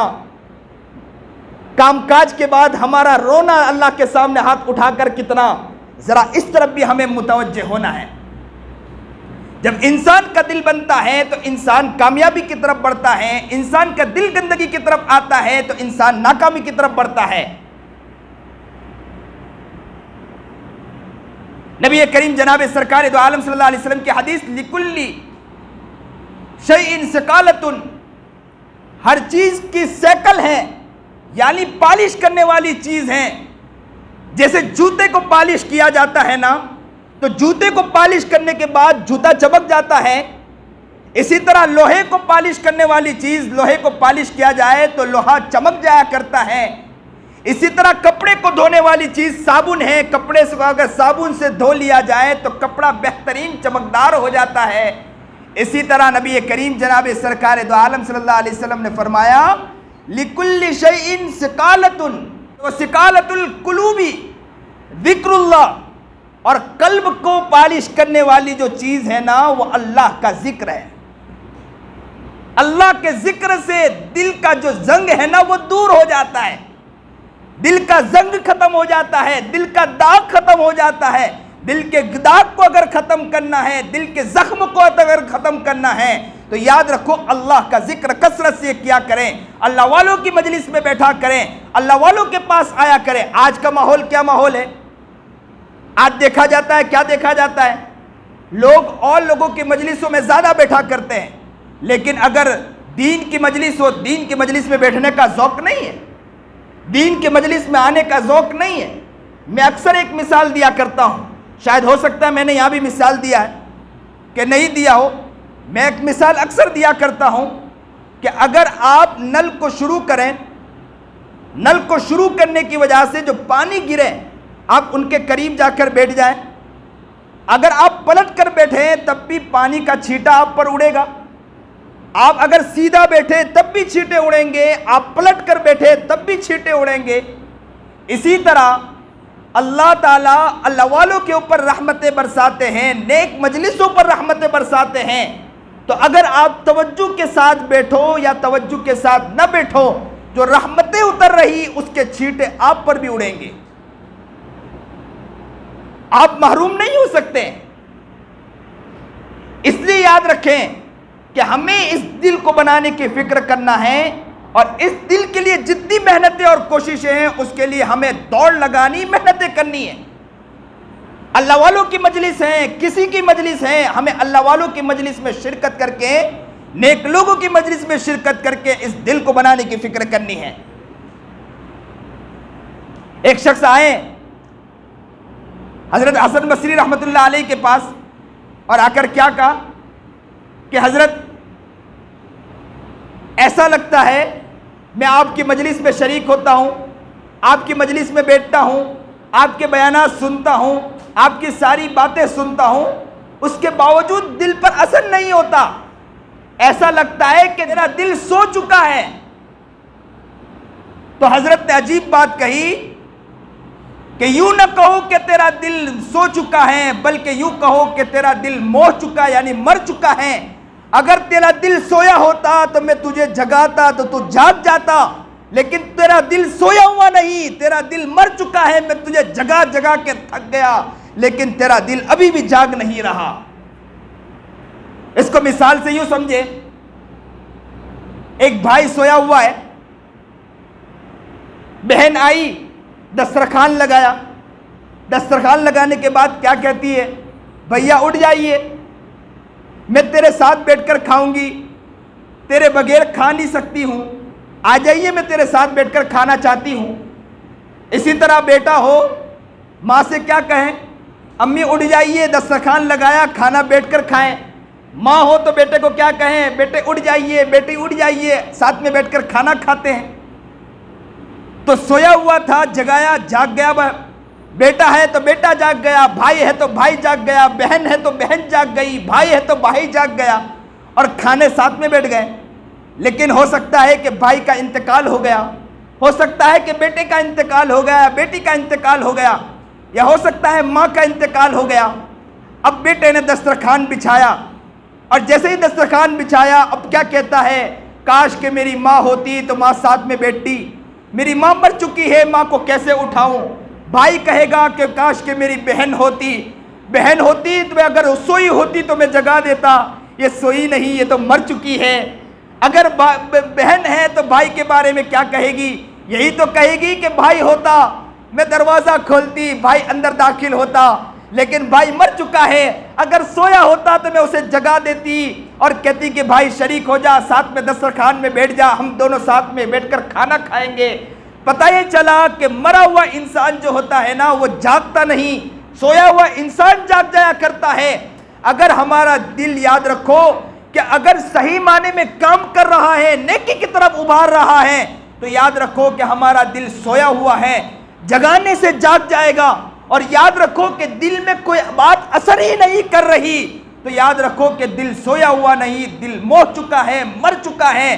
کام کاج کے بعد ہمارا رونا اللہ کے سامنے ہاتھ اٹھا کر کتنا، ذرا اس طرف بھی ہمیں متوجہ ہونا ہے۔ جب انسان کا دل بنتا ہے تو انسان کامیابی کی طرف بڑھتا ہے، انسان کا دل گندگی کی طرف آتا ہے تو انسان ناکامی کی طرف بڑھتا ہے۔ نبی کریم جناب سرکار دو عالم صلی اللہ علیہ وسلم کی حدیث لِكُلِّ شَيْءٍ سَقَالَةٌ، ہر چیز کی سیکل ہے، یعنی پالش کرنے والی چیز ہے۔ جیسے جوتے کو پالش کیا جاتا ہے نا، تو جوتے کو پالش کرنے کے بعد جوتا چمک جاتا ہے، اسی طرح لوہے کو پالش کرنے والی چیز، لوہے کو پالش کیا جائے تو لوہا چمک جایا کرتا ہے۔ اسی طرح کپڑے کو دھونے والی چیز صابن ہے، کپڑے سے اگر صابن سے دھو لیا جائے تو کپڑا بہترین چمکدار ہو جاتا ہے۔ اسی طرح نبی کریم جناب سرکار دو عالم صلی اللہ علیہ وسلم نے فرمایا لِكُلِّ شَيْءٍ سِقَالَةٌ وَسِقَالَةُ الْقُلُوبِ ذِكْرُ اللَّهِ، اور قلب کو پالش کرنے والی جو چیز ہے نا وہ اللہ کا ذکر ہے۔ اللہ کے ذکر سے دل کا جو زنگ ہے نا وہ دور ہو جاتا ہے، دل کا زنگ ختم ہو جاتا ہے، دل کا داغ ختم ہو جاتا ہے، دل کے داغ کو اگر ختم کرنا ہے، دل کے زخم کو اگر ختم کرنا ہے تو یاد رکھو اللہ کا ذکر کثرت سے کیا کریں، اللہ والوں کی مجلس میں بیٹھا کریں، اللہ والوں کے پاس آیا کریں۔ آج کا ماحول کیا ماحول ہے؟ آج دیکھا جاتا ہے، کیا دیکھا جاتا ہے؟ لوگ اور لوگوں کی مجلسوں میں زیادہ بیٹھا کرتے ہیں، لیکن اگر دین کی مجلس ہو، دین کی مجلس میں بیٹھنے کا ذوق نہیں ہے، دین کی مجلس میں آنے کا ذوق نہیں ہے۔ میں اکثر ایک مثال دیا کرتا ہوں، شاید ہو سکتا ہے میں نے یہاں بھی مثال دیا ہے کہ نہیں دیا ہو۔ میں ایک مثال اکثر دیا کرتا ہوں کہ اگر آپ نل کو شروع کریں، نل کو شروع کرنے کی وجہ سے جو پانی گرے آپ ان کے قریب جا کر بیٹھ جائیں، اگر آپ پلٹ کر بیٹھیں تب بھی پانی کا چھینٹا آپ پر اڑے گا، آپ اگر سیدھا بیٹھے تب بھی چھینٹے اڑیں گے، آپ پلٹ کر بیٹھے تب بھی چھینٹے اڑیں گے۔ اسی طرح اللہ تعالیٰ اللہ والوں کے اوپر رحمتیں برساتے ہیں، نیک مجلسوں پر رحمتیں برساتے ہیں۔ تو اگر آپ توجہ کے ساتھ بیٹھو یا توجہ کے ساتھ نہ بیٹھو، جو رحمتیں اتر رہی اس کے چھینٹے آپ پر بھی اڑیں گے، آپ محروم نہیں ہو سکتے۔ اس لیے یاد رکھیں کہ ہمیں اس دل کو بنانے کی فکر کرنا ہے، اور اس دل کے لیے جتنی محنتیں اور کوششیں ہیں اس کے لیے ہمیں دوڑ لگانی، محنتیں کرنی ہیں۔ اللہ والوں کی مجلس ہیں، کسی کی مجلس ہیں، ہمیں اللہ والوں کی مجلس میں شرکت کر کے، نیک لوگوں کی مجلس میں شرکت کر کے اس دل کو بنانے کی فکر کرنی ہے۔ ایک شخص آئے حضرت حسن بصری رحمۃ اللہ علیہ کے پاس اور آ کر کیا کہا کہ حضرت ایسا لگتا ہے میں آپ کی مجلس میں شریک ہوتا ہوں، آپ کی مجلس میں بیٹھتا ہوں، آپ کے بیانات سنتا ہوں، آپ کی ساری باتیں سنتا ہوں، اس کے باوجود دل پر اثر نہیں ہوتا، ایسا لگتا ہے کہ میرا دل سو چکا ہے۔ تو حضرت نے عجیب بات کہی کہ یوں نہ کہو کہ تیرا دل سو چکا ہے، بلکہ یوں کہو کہ تیرا دل موہ چکا یعنی مر چکا ہے۔ اگر تیرا دل سویا ہوتا تو میں تجھے جگاتا تو تو جاگ جاتا، لیکن تیرا دل سویا ہوا نہیں، تیرا دل مر چکا ہے، میں تجھے جگا جگا کے تھک گیا، لیکن تیرا دل ابھی بھی جاگ نہیں رہا۔ اس کو مثال سے یوں سمجھے، ایک بھائی سویا ہوا ہے، بہن آئی دسترخوان لگایا، دسترخوان لگانے کے بعد کیا کہتی ہے؟ بھیا اٹھ جائیے، میں تیرے ساتھ بیٹھ کر کھاؤں گی، تیرے بغیر کھا نہیں سکتی ہوں، آ جائیے میں تیرے ساتھ بیٹھ کر کھانا چاہتی ہوں۔ اسی طرح بیٹا ہو، ماں سے کیا کہیں؟ امی اٹھ جائیے، دسترخوان لگایا، کھانا بیٹھ کر کھائیں۔ ماں ہو تو بیٹے کو کیا کہیں؟ بیٹے اٹھ جائیے، بیٹی اٹھ جائیے، ساتھ میں بیٹھ کر کھانا کھاتے ہیں۔ تو سویا ہوا تھا، جگایا، جاگ گیا، بیٹا ہے تو بیٹا جاگ گیا، بھائی ہے تو بھائی جاگ گیا، بہن ہے تو بہن جاگ گئی، بھائی ہے تو بھائی جاگ گیا، اور کھانے ساتھ میں بیٹھ گئے۔ لیکن ہو سکتا ہے کہ بھائی کا انتقال ہو گیا، ہو سکتا ہے کہ بیٹے کا انتقال ہو گیا، بیٹی کا انتقال ہو گیا، یا ہو سکتا ہے ماں کا انتقال ہو گیا۔ اب بیٹے نے دسترخوان بچھایا، اور جیسے ہی دسترخوان بچھایا اب کیا کہتا ہے؟ کاش کہ میری ماں ہوتی تو ماں ساتھ میں بیٹھتی، میری ماں مر چکی ہے، ماں کو کیسے اٹھاؤں؟ بھائی کہے گا کہ کاش کہ میری بہن ہوتی، بہن ہوتی تو اگر سوئی ہوتی تو میں جگا دیتا، یہ سوئی نہیں، یہ تو مر چکی ہے۔ اگر بہن ہے تو بھائی کے بارے میں کیا کہے گی؟ یہی تو کہے گی کہ بھائی ہوتا میں دروازہ کھولتی، بھائی اندر داخل ہوتا، لیکن بھائی مر چکا ہے، اگر سویا ہوتا تو میں اسے جگا دیتی اور کہتی کہ بھائی شریک ہو جا، ساتھ میں دسترخوان میں بیٹھ جا، ہم دونوں ساتھ میں بیٹھ کر کھانا کھائیں گے۔ پتہ یہ چلا کہ مرا ہوا انسان جو ہوتا ہے نا وہ جاگتا نہیں، سویا ہوا انسان جاگ جایا کرتا ہے۔ اگر ہمارا دل، یاد رکھو کہ اگر صحیح معنی میں کام کر رہا ہے، نیکی کی طرف ابھار رہا ہے، تو یاد رکھو کہ ہمارا دل سویا ہوا ہے، جگانے سے جاگ جائے گا۔ اور یاد رکھو کہ دل میں کوئی بات اثر ہی نہیں کر رہی تو یاد رکھو کہ دل سویا ہوا نہیں، دل موہ چکا ہے، مر چکا ہے۔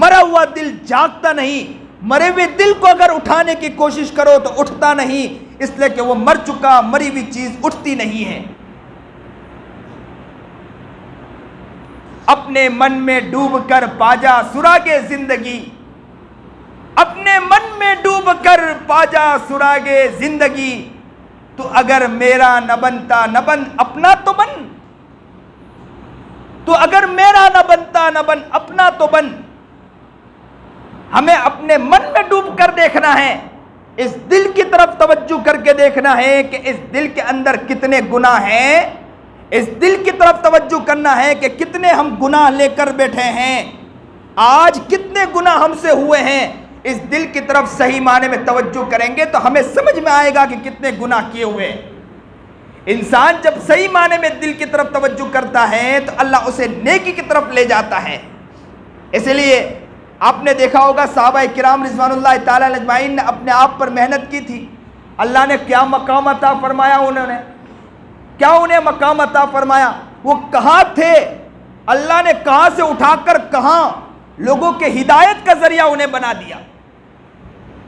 مرا ہوا دل جاگتا نہیں، مرے ہوئے دل کو اگر اٹھانے کی کوشش کرو تو اٹھتا نہیں، اس لیے کہ وہ مر چکا، مری ہوئی چیز اٹھتی نہیں ہے۔ اپنے من میں ڈوب کر پا جا سراغِ زندگی، اپنے من میں ڈوب کر پا جا سراغِ زندگی، تو اگر میرا نہ بنتا نہ بن اپنا تو بن، تو اگر میرا نہ بنتا نہ بن اپنا تو بن۔ ہمیں اپنے من میں ڈوب کر دیکھنا ہے، اس دل کی طرف توجہ کر کے دیکھنا ہے کہ اس دل کے اندر کتنے گناہ ہیں، اس دل کی طرف توجہ کرنا ہے کہ کتنے ہم گناہ لے کر بیٹھے ہیں، آج کتنے گناہ ہم سے ہوئے ہیں۔ اس دل کی طرف صحیح معنی میں توجہ کریں گے تو ہمیں سمجھ میں آئے گا کہ کتنے گناہ کیے ہوئے ہیں۔ انسان جب صحیح معنی میں دل کی طرف توجہ کرتا ہے تو اللہ اسے نیکی کی طرف لے جاتا ہے۔ اس لیے آپ نے دیکھا ہوگا صحابہ کرام رضوان اللہ تعالیٰ اجمعین نے اپنے آپ پر محنت کی تھی، اللہ نے کیا مقام عطا فرمایا، انہیں مقام عطا فرمایا۔ وہ کہاں تھے، اللہ نے کہاں سے اٹھا کر کہاں لوگوں کے ہدایت کا ذریعہ انہیں بنا دیا۔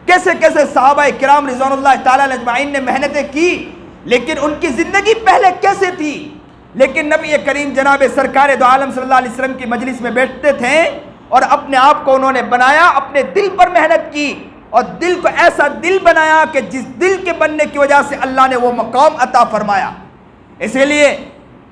کیسے کیسے صحابہ کرام رضوان اللہ تعالیٰ اجمعین نے محنتیں کی، لیکن ان کی زندگی پہلے کیسے تھی؟ لیکن نبی کریم جناب سرکار دو عالم صلی اللہ علیہ وسلم کی مجلس میں بیٹھتے تھے اور اپنے آپ کو انہوں نے بنایا، اپنے دل پر محنت کی اور دل کو ایسا دل بنایا کہ جس دل کے بننے کی وجہ سے اللہ نے وہ مقام عطا فرمایا۔ اسی لیے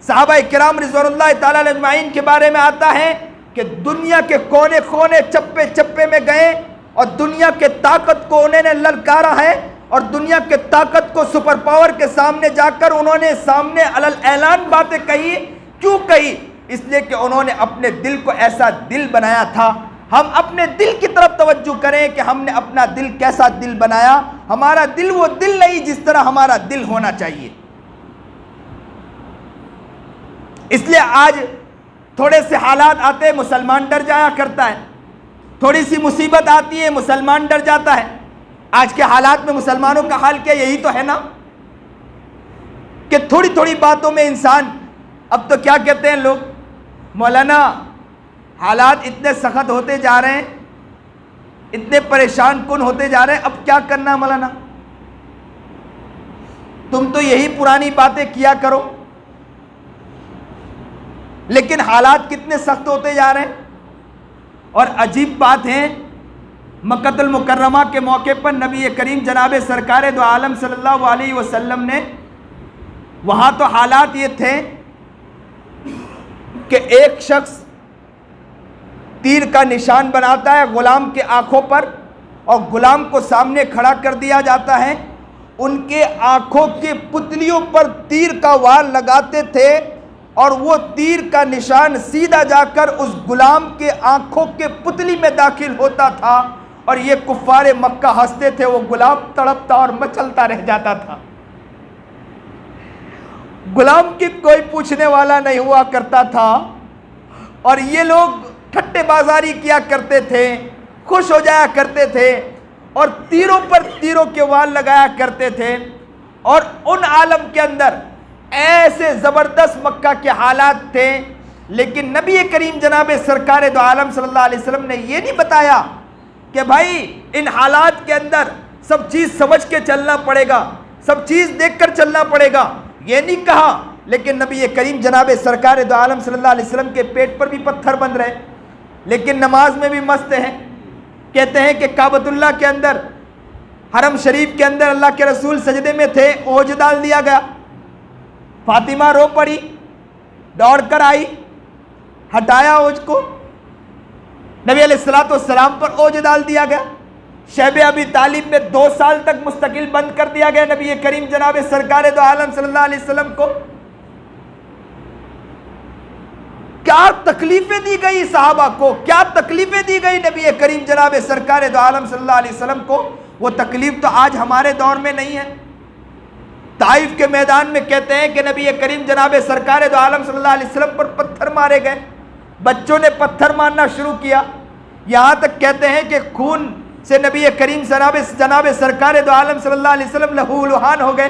صحابہ کرام رضوان اللہ تعالیٰ اجمعین کے بارے میں آتا ہے کہ دنیا کے کونے کونے چپے چپے میں گئے اور دنیا کے طاقت کو انہوں نے للکارا ہے، اور دنیا کے طاقت کو سپر پاور کے سامنے جا کر انہوں نے سامنے علل اعلان باتیں کہی۔ کیوں کہی؟ اس لیے کہ انہوں نے اپنے دل کو ایسا دل بنایا تھا۔ ہم اپنے دل کی طرف توجہ کریں کہ ہم نے اپنا دل کیسا دل بنایا۔ ہمارا دل وہ دل نہیں جس طرح ہمارا دل ہونا چاہیے۔ اس لیے آج تھوڑے سے حالات آتے ہیں مسلمان ڈر جایا کرتا ہے، تھوڑی سی مصیبت آتی ہے مسلمان ڈر جاتا ہے۔ آج کے حالات میں مسلمانوں کا حال کیا یہی تو ہے نا کہ تھوڑی تھوڑی باتوں میں انسان، اب تو کیا کہتے ہیں لوگ، مولانا حالات اتنے سخت ہوتے جا رہے ہیں، اتنے پریشان کن ہوتے جا رہے ہیں، اب کیا کرنا مولانا، تم تو یہی پرانی باتیں کیا کرو۔ لیکن حالات کتنے سخت ہوتے جا رہے ہیں۔ اور عجیب بات ہے، مکہ المکرمہ کے موقع پر نبی کریم جناب سرکار دو عالم صلی اللہ علیہ وسلم نے، وہاں تو حالات یہ تھے کہ ایک شخص تیر کا نشان بناتا ہے غلام کے آنکھوں پر اور غلام کو سامنے کھڑا کر دیا جاتا ہے، ان کے آنکھوں کے پتلیوں پر تیر کا وار لگاتے تھے اور وہ تیر کا نشان سیدھا جا کر اس غلام کے آنکھوں کے پتلی میں داخل ہوتا تھا، اور یہ کفار مکہ ہنستے تھے، وہ غلام تڑپتا اور مچلتا رہ جاتا تھا۔ غلام کی کوئی پوچھنے والا نہیں ہوا کرتا تھا، اور یہ لوگ ٹھٹے بازاری کیا کرتے تھے، خوش ہو جایا کرتے تھے اور تیروں پر تیروں کے وار لگایا کرتے تھے۔ اور ان عالم کے اندر ایسے زبردست مکہ کے حالات تھے، لیکن نبی کریم جناب سرکار دو عالم صلی اللہ علیہ وسلم نے یہ نہیں بتایا کہ بھائی ان حالات کے اندر سب چیز سمجھ کے چلنا پڑے گا، سب چیز دیکھ کر چلنا پڑے گا، یہ نہیں کہا۔ لیکن نبی کریم جناب سرکار دو عالم صلی اللہ علیہ وسلم کے پیٹ پر بھی پتھر بند رہے، لیکن نماز میں بھی مست ہیں۔ کہتے ہیں کہ کعبۃ اللہ کے اندر، حرم شریف کے اندر اللہ کے رسول سجدے میں تھے، اوج ڈال دیا گیا، فاطمہ رو پڑی، دوڑ کر آئی، ہٹایا اوج کو، نبی علیہ السلام پر اوج ڈال دیا گیا۔ شیب ابی طالب میں 2 سال تک مستقل بند کر دیا گیا نبی کریم جناب سرکار دو عالم صلی اللہ علیہ وسلم کو۔ کیا تکلیفیں دی گئی صحابہ کو، کیا تکلیفیں دی گئی نبی کریم جناب سرکار دو عالم صلی اللہ علیہ وسلم کو، وہ تکلیف تو آج ہمارے دور میں نہیں ہے۔ طائف کے میدان میں کہتے ہیں کہ نبی کریم جناب سرکار دو عالم صلی اللہ علیہ وسلم پر پتھر مارے گئے، بچوں نے پتھر مارنا شروع کیا، یہاں تک کہتے ہیں کہ خون سے نبی کریم جناب سرکار دو عالم صلی اللہ علیہ وسلم لہو لہان ہو گئے۔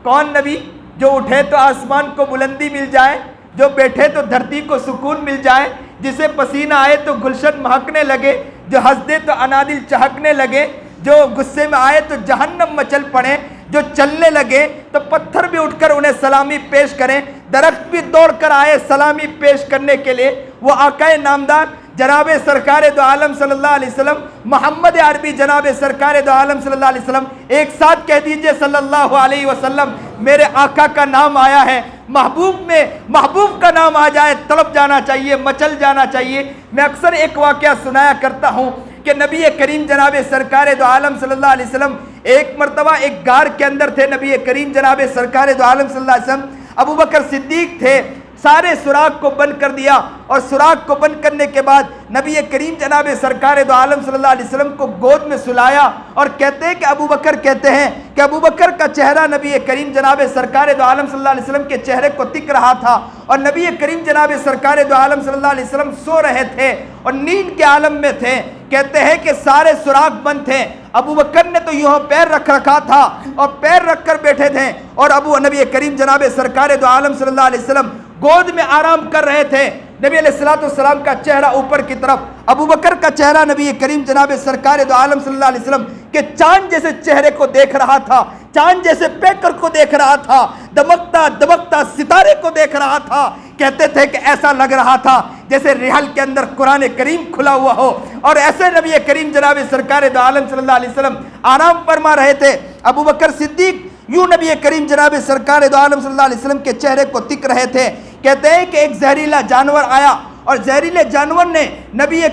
کون نبی جو اٹھے تو آسمان کو بلندی مل جائے، جو بیٹھے تو دھرتی کو سکون مل جائے، جسے پسینہ آئے تو گلشن مہکنے لگے، جو ہنس دے تو انادل چہکنے لگے، جو غصے میں آئے تو جہنم مچل پڑے، جو چلنے لگے تو پتھر بھی اٹھ کر انہیں سلامی پیش کریں، درخت بھی دوڑ کر آئے سلامی پیش کرنے کے لیے، وہ آقا نامدار جناب سرکار دو عالم صلی اللہ علیہ وسلم، محمد عربی جناب سرکار دو عالم صلی اللہ علیہ وسلم، ایک ساتھ کہہ دیجئے صلی اللہ علیہ وسلم، میرے آقا کا نام آیا ہے، محبوب میں محبوب کا نام آ جائے طلب جانا چاہیے، مچل جانا چاہیے۔ میں اکثر ایک واقعہ سنایا کرتا ہوں کہ نبی کریم جناب سرکار دو عالم صلی اللہ علیہ وسلم ایک مرتبہ ایک غار کے اندر تھے۔ نبی کریم جناب سرکار دو عالم صلی اللہ علیہ وسلم، ابو بکر صدیق تھے، سارے سراغ کو بند کر دیا، اور سراغ کو بند کرنے کے بعد نبی کریم جناب سرکار دو عالم صلی اللہ علیہ وسلم کو گود میں سلایا، اور کہتے ہیں کہ ابو بکر کہتے ہیں کہ ابو بکر کا چہرہ نبی کریم جناب سرکار دو عالم صلی اللہ علیہ وسلم کے چہرے کو تک رہا تھا، اور نبی کریم جناب سرکار دو عالم صلی اللہ علیہ وسلم سو رہے تھے اور نیند کے عالم میں تھے۔ کہتے ہیں کہ سارے سراغ بند تھے، ابو بکر نے تو یوں پیر رکھ رکھا تھا اور پیر رکھ کر بیٹھے تھے، اور نبی کریم جناب سرکار دو عالم صلی اللہ علیہ وسلم گود میں آرام کر رہے تھے۔ نبی علیہ السلام کا چہرہ اوپر کی طرف، ابو بکر کا چہرہ نبی کریم جناب سرکار دو عالم صلی اللہ علیہ وسلم کے چاند جیسے چہرے کو دیکھ رہا تھا، چاند جیسے پیکر کو دیکھ رہا تھا، دمکتا دمکتا ستارے کو دیکھ رہا تھا۔ کہتے تھے کہ ایسا لگ رہا تھا جیسے رحل کے اندر قرآن کریم کھلا ہوا ہو، اور ایسے نبی کریم جناب سرکار دو عالم صلی اللہ علیہ وسلم آرام فرما رہے تھے۔ ابو بکر صدیق یوں نبی کریم جناب سرکار دو عالم صلی اللہ علیہ وسلم کے چہرے کو تک رہے تھے۔ کہتے ہیں کہ ایک زہریلا جانور آیا، اور زہریلے جانور نے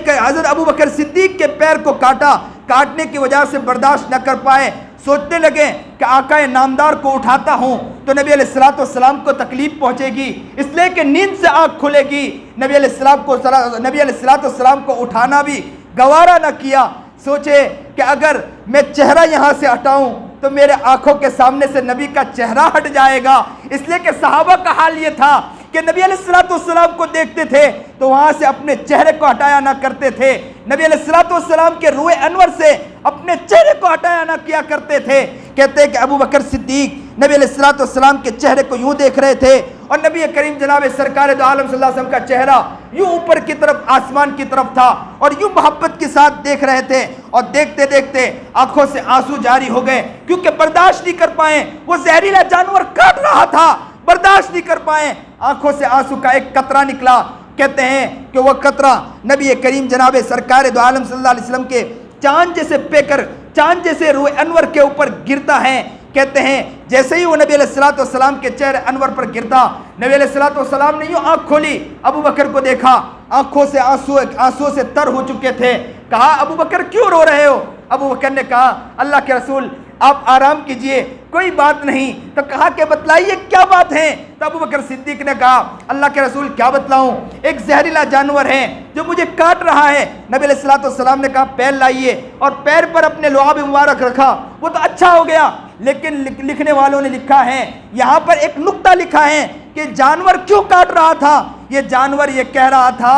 حضرت ابو بکر صدیق کے پیر کو کاٹا۔ کاٹنے کی وجہ سے برداشت نہ کر پائے، سوچنے لگے کہ آقا نامدار کو اٹھاتا ہوں تو نبی علیہ السلام کو تکلیف پہنچے گی، اس لیے کہ نیند سے آنکھ کھلے گی۔ نبی علیہ السلام کو اٹھانا بھی گوارا نہ کیا۔ سوچے کہ اگر میں چہرہ یہاں سے ہٹاؤں تو میرے آنکھوں کے سامنے سے نبی کا چہرہ ہٹ جائے گا، اس لیے کہ صحابہ کا حال یہ تھا کہ نبی علیہ السلام کو دیکھتے تھے تو وہاں سے اپنے چہرے کو ہٹایا نہ کرتے تھے، نبی علیہ السلام کے روئے انور سے اپنے چہرے کو ہٹایا نہ کیا کرتے تھے۔ کہتے ہیں کہ ابو بکر صدیق نبی علیہ السلام کے چہرے کو یوں دیکھ رہے تھے، اور نبی کریم جناب سرکار دو عالم صلی اللہ علیہ وسلم کا چہرہ یوں اوپر کی طرف آسمان کی طرف تھا، اور یوں محبت کے ساتھ دیکھ رہے تھے، اور دیکھتے دیکھتے آنکھوں سے آنسو جاری ہو گئے، کیونکہ برداشت نہیں کر پائے، وہ زہریلا جانور کاٹ رہا تھا، برداشت نہیں کر پائے، آنکھوں سے آنسو کا ایک قطرہ نکلا۔ کہتے ہیں کہ وہ قطرہ نبی کریم جناب سرکار دو عالم صلی اللہ علیہ وسلم کے چاند جیسے پیکر، چاند جیسے روئے انور کے اوپر گرتا ہے۔ کہتے ہیں جیسے ہی وہ نبی علیہ السلام کے چہرے انور پر گرتا، نبی علیہ السلام نے یوں آنکھ کھولی، ابو بکر کو دیکھا، آنکھوں سے آنسو سے تر ہو چکے تھے۔ کہا ابو بکر کیوں رو رہے ہو؟ ابو بکر نے کہا اللہ کے رسول آپ آرام کیجئے، کوئی بات نہیں۔ تو کہا کہ بتلائیے کیا بات ہے؟ تو ابو بکر صدیق نے کہا اللہ کے رسول کیا بتلاؤں، ایک زہریلا جانور ہے جو مجھے کاٹ رہا ہے۔ نبی علیہ السلام نے کہا پیر لائیے، اور پیر پر اپنے لعاب مبارک رکھا، وہ تو اچھا ہو گیا، لیکن لکھنے والوں نے لکھا ہے، یہاں پر ایک نقطہ لکھا ہے کہ جانور کیوں کاٹ رہا تھا؟ یہ جانور یہ کہہ رہا تھا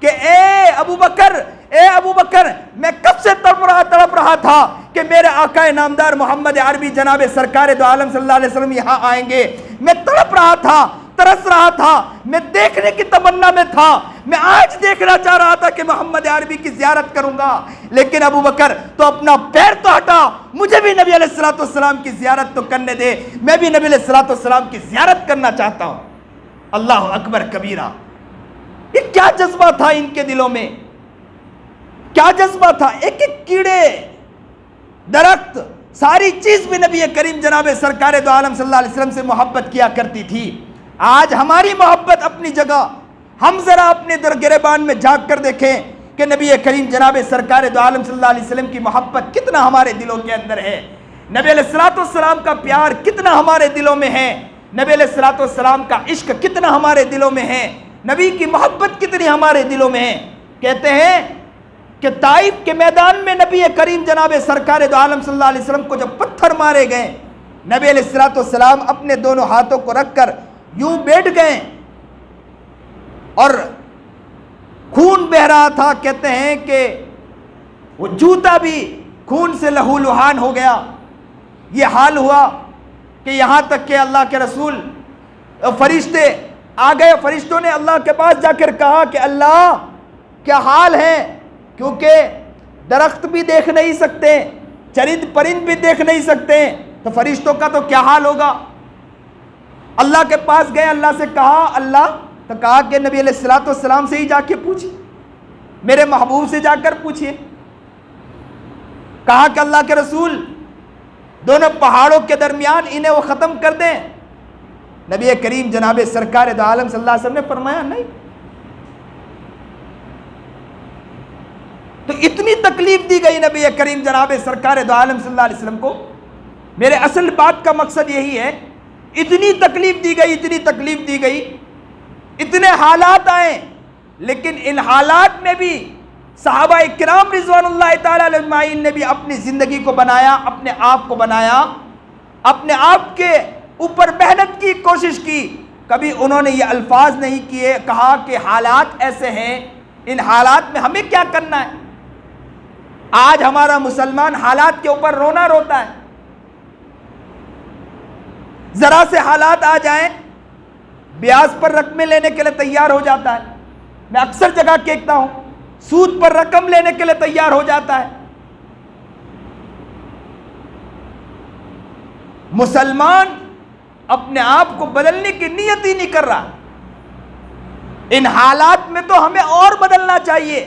کہ اے ابو بکر میں کب سے تڑپ رہا تھا کہ میرے آقا نامدار محمد عربی جناب سرکار دو عالم صلی اللہ علیہ وسلم یہاں آئیں گے۔ میں تڑپ رہا تھا، ترس رہا تھا، میں دیکھنے کی تمنا میں تھا، میں آج دیکھنا چاہ رہا تھا کہ محمد عربی کی زیارت کروں گا، لیکن ابو بکر تو اپنا پیر تو ہٹا، مجھے بھی نبی علیہ السلام کی زیارت تو کرنے دے، میں بھی نبی علیہ السلام کی زیارت کرنا چاہتا ہوں۔ اللہ اکبر کبیرہ، یہ کیا جذبہ تھا ان کے دلوں میں، کیا جذبہ تھا؟ ایک ایک کیڑے، درخت، ساری چیز بھی نبی کریم جناب سرکار دو عالم صلی اللہ علیہ وسلم سے محبت کیا کرتی تھی۔ آج ہماری محبت اپنی جگہ، ہم ذرا اپنے گریبان میں جھانک کر دیکھیں کہ نبی کریم جناب سرکار دو عالم صلی اللہ علیہ وسلم کی محبت کتنا ہمارے دلوں کے اندر ہے، نبی علیہ السلام کا پیار کتنا ہمارے دلوں میں ہے، نبی علیہ السلام کا عشق کتنا ہمارے دلوں میں ہے، نبی کی محبت کتنی ہمارے دلوں میں ہے۔ کہتے ہیں کہ طائف کے میدان میں نبی کریم جناب سرکار دو عالم صلی اللہ علیہ وسلم کو جب پتھر مارے گئے، نبی علیہ السلام اپنے دونوں ہاتھوں کو رکھ کر یوں بیٹھ گئے اور خون بہ رہا تھا۔ کہتے ہیں کہ وہ جوتا بھی خون سے لہو لہان ہو گیا۔ یہ حال ہوا کہ یہاں تک کہ اللہ کے رسول فرشتے آ گئے، فرشتوں نے اللہ کے پاس جا کر کہا کہ اللہ کیا حال ہے، کیونکہ درخت بھی دیکھ نہیں سکتے، چرند پرند بھی دیکھ نہیں سکتے، تو فرشتوں کا تو کیا حال ہوگا۔ اللہ کے پاس گئے، اللہ سے کہا اللہ، تو کہا کہ نبی علیہ السلام سے ہی جا کے پوچھئے، میرے محبوب سے جا کر پوچھئے۔ کہا کہ اللہ کے رسول دونوں پہاڑوں کے درمیان انہیں وہ ختم کر دیں؟ نبی کریم جناب سرکار دو عالم صلی اللہ علیہ وسلم نے فرمایا نہیں۔ تو اتنی تکلیف دی گئی نبی کریم جناب سرکار دو عالم صلی اللہ علیہ وسلم کو۔ میرے اصل بات کا مقصد یہی ہے، اتنی تکلیف دی گئی، اتنی تکلیف دی گئی، اتنے حالات آئے، لیکن ان حالات میں بھی صحابہ کرام رضوان اللہ تعالیٰ علیہ اجمعین نے بھی اپنی زندگی کو بنایا، اپنے آپ کو بنایا، اپنے آپ کے اوپر محنت کی، کوشش کی۔ کبھی انہوں نے یہ الفاظ نہیں کیے، کہا کہ حالات ایسے ہیں، ان حالات میں ہمیں کیا کرنا ہے۔ آج ہمارا مسلمان حالات کے اوپر رونا روتا ہے، ذرا سے حالات آ جائیں بیاض پر رقمیں لینے کے لیے تیار ہو جاتا ہے۔ میں اکثر جگہ کہتا ہوں، سود پر رقم لینے کے لیے تیار ہو جاتا ہے۔ مسلمان اپنے آپ کو بدلنے کی نیت ہی نہیں کر رہا۔ ان حالات میں تو ہمیں اور بدلنا چاہیے۔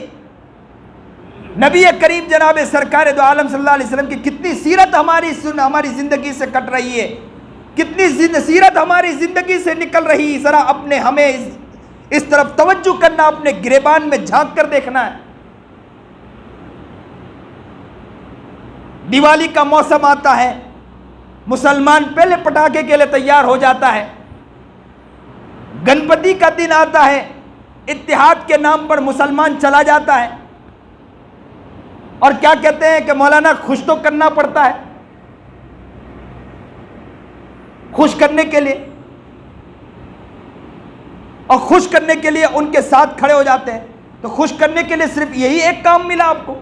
نبی کریم جناب سرکار دو عالم صلی اللہ علیہ وسلم کی کتنی سیرت ہماری زندگی سے کٹ رہی ہے، کتنی سیرت ہماری زندگی سے نکل رہی۔ ذرا ہمیں اس طرف توجہ کرنا، اپنے گریبان میں جھانک کر دیکھنا ہے۔ دیوالی کا موسم آتا ہے، مسلمان پہلے پٹاخے کے لیے تیار ہو جاتا ہے۔ گنپتی کا دن آتا ہے، اتحاد کے نام پر مسلمان چلا جاتا ہے، اور کیا کہتے ہیں کہ مولانا خوش تو کرنا پڑتا ہے، خوش کرنے کے لیے، اور خوش کرنے کے لیے ان کے ساتھ کھڑے ہو جاتے ہیں۔ تو خوش کرنے کے لیے صرف یہی ایک کام ملا آپ کو؟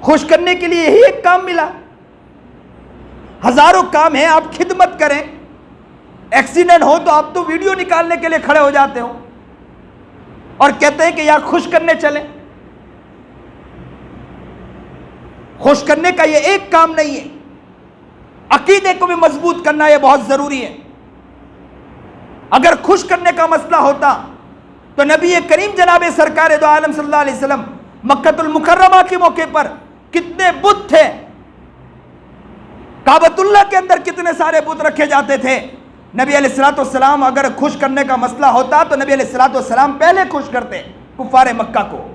خوش کرنے کے لیے یہی ایک کام ملا؟ ہزاروں کام ہیں، آپ خدمت کریں۔ ایکسیڈنٹ ہو تو آپ تو ویڈیو نکالنے کے لیے کھڑے ہو جاتے ہو اور کہتے ہیں کہ یار خوش کرنے چلیں۔ خوش کرنے کا یہ ایک کام نہیں ہے، عقیدے کو بھی مضبوط کرنا یہ بہت ضروری ہے۔ اگر خوش کرنے کا مسئلہ ہوتا تو نبی کریم جناب سرکار دو عالم صلی اللہ علیہ وسلم مکہ المکرمہ کے موقع پر کتنے بت تھے، کعبۃ اللہ کے اندر کتنے سارے بت رکھے جاتے تھے۔ نبی علیہ الصلوۃ والسلام اگر خوش کرنے کا مسئلہ ہوتا تو نبی علیہ الصلوۃ والسلام پہلے خوش کرتے کفار مکہ کو۔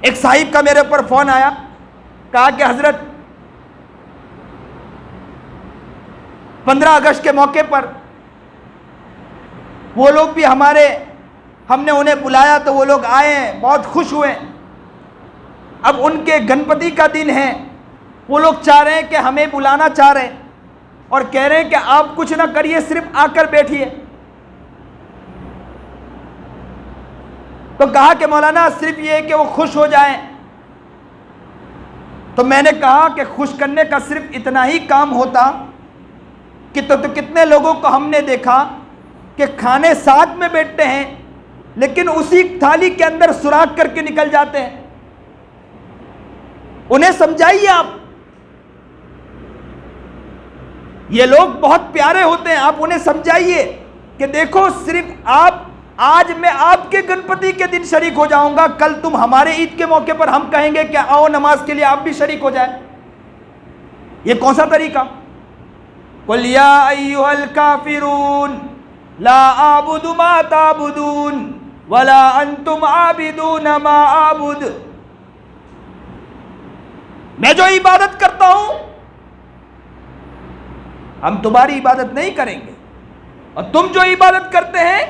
ایک صاحب کا میرے اوپر فون آیا، کہا کہ حضرت 15 اگست کے موقع پر وہ لوگ بھی ہم نے انہیں بلایا تو وہ لوگ آئے ہیں، بہت خوش ہوئے۔ اب ان کے گنپتی کا دن ہے، وہ لوگ چاہ رہے ہیں کہ ہمیں بلانا چاہ رہے ہیں اور کہہ رہے ہیں کہ آپ کچھ نہ کریے، صرف آ کر بیٹھیے۔ تو کہا کہ مولانا صرف یہ کہ وہ خوش ہو جائیں۔ تو میں نے کہا کہ خوش کرنے کا صرف اتنا ہی کام ہوتا کہ تو کتنے لوگوں کو ہم نے دیکھا کہ کھانے ساتھ میں بیٹھتے ہیں لیکن اسی تھالی کے اندر سوراخ کر کے نکل جاتے ہیں۔ انہیں سمجھائیے آپ، یہ لوگ بہت پیارے ہوتے ہیں، آپ انہیں سمجھائیے کہ دیکھو صرف آج میں آپ کے گنپتی کے دن شریک ہو جاؤں گا، کل تم ہمارے عید کے موقع پر ہم کہیں گے کہ آؤ نماز کے لیے آپ بھی شریک ہو جائیں۔ یہ کون سا طریقہ؟ قُلْ يَا أَيُّهَا الْكَافِرُونَ لَا أَعْبُدُ مَا تَعْبُدُونَ وَلَا أَنْتُمْ عَابِدُونَ مَا أَعْبُدُ۔ میں جو عبادت کرتا ہوں ہم تمہاری عبادت نہیں کریں گے، اور تم جو عبادت کرتے ہیں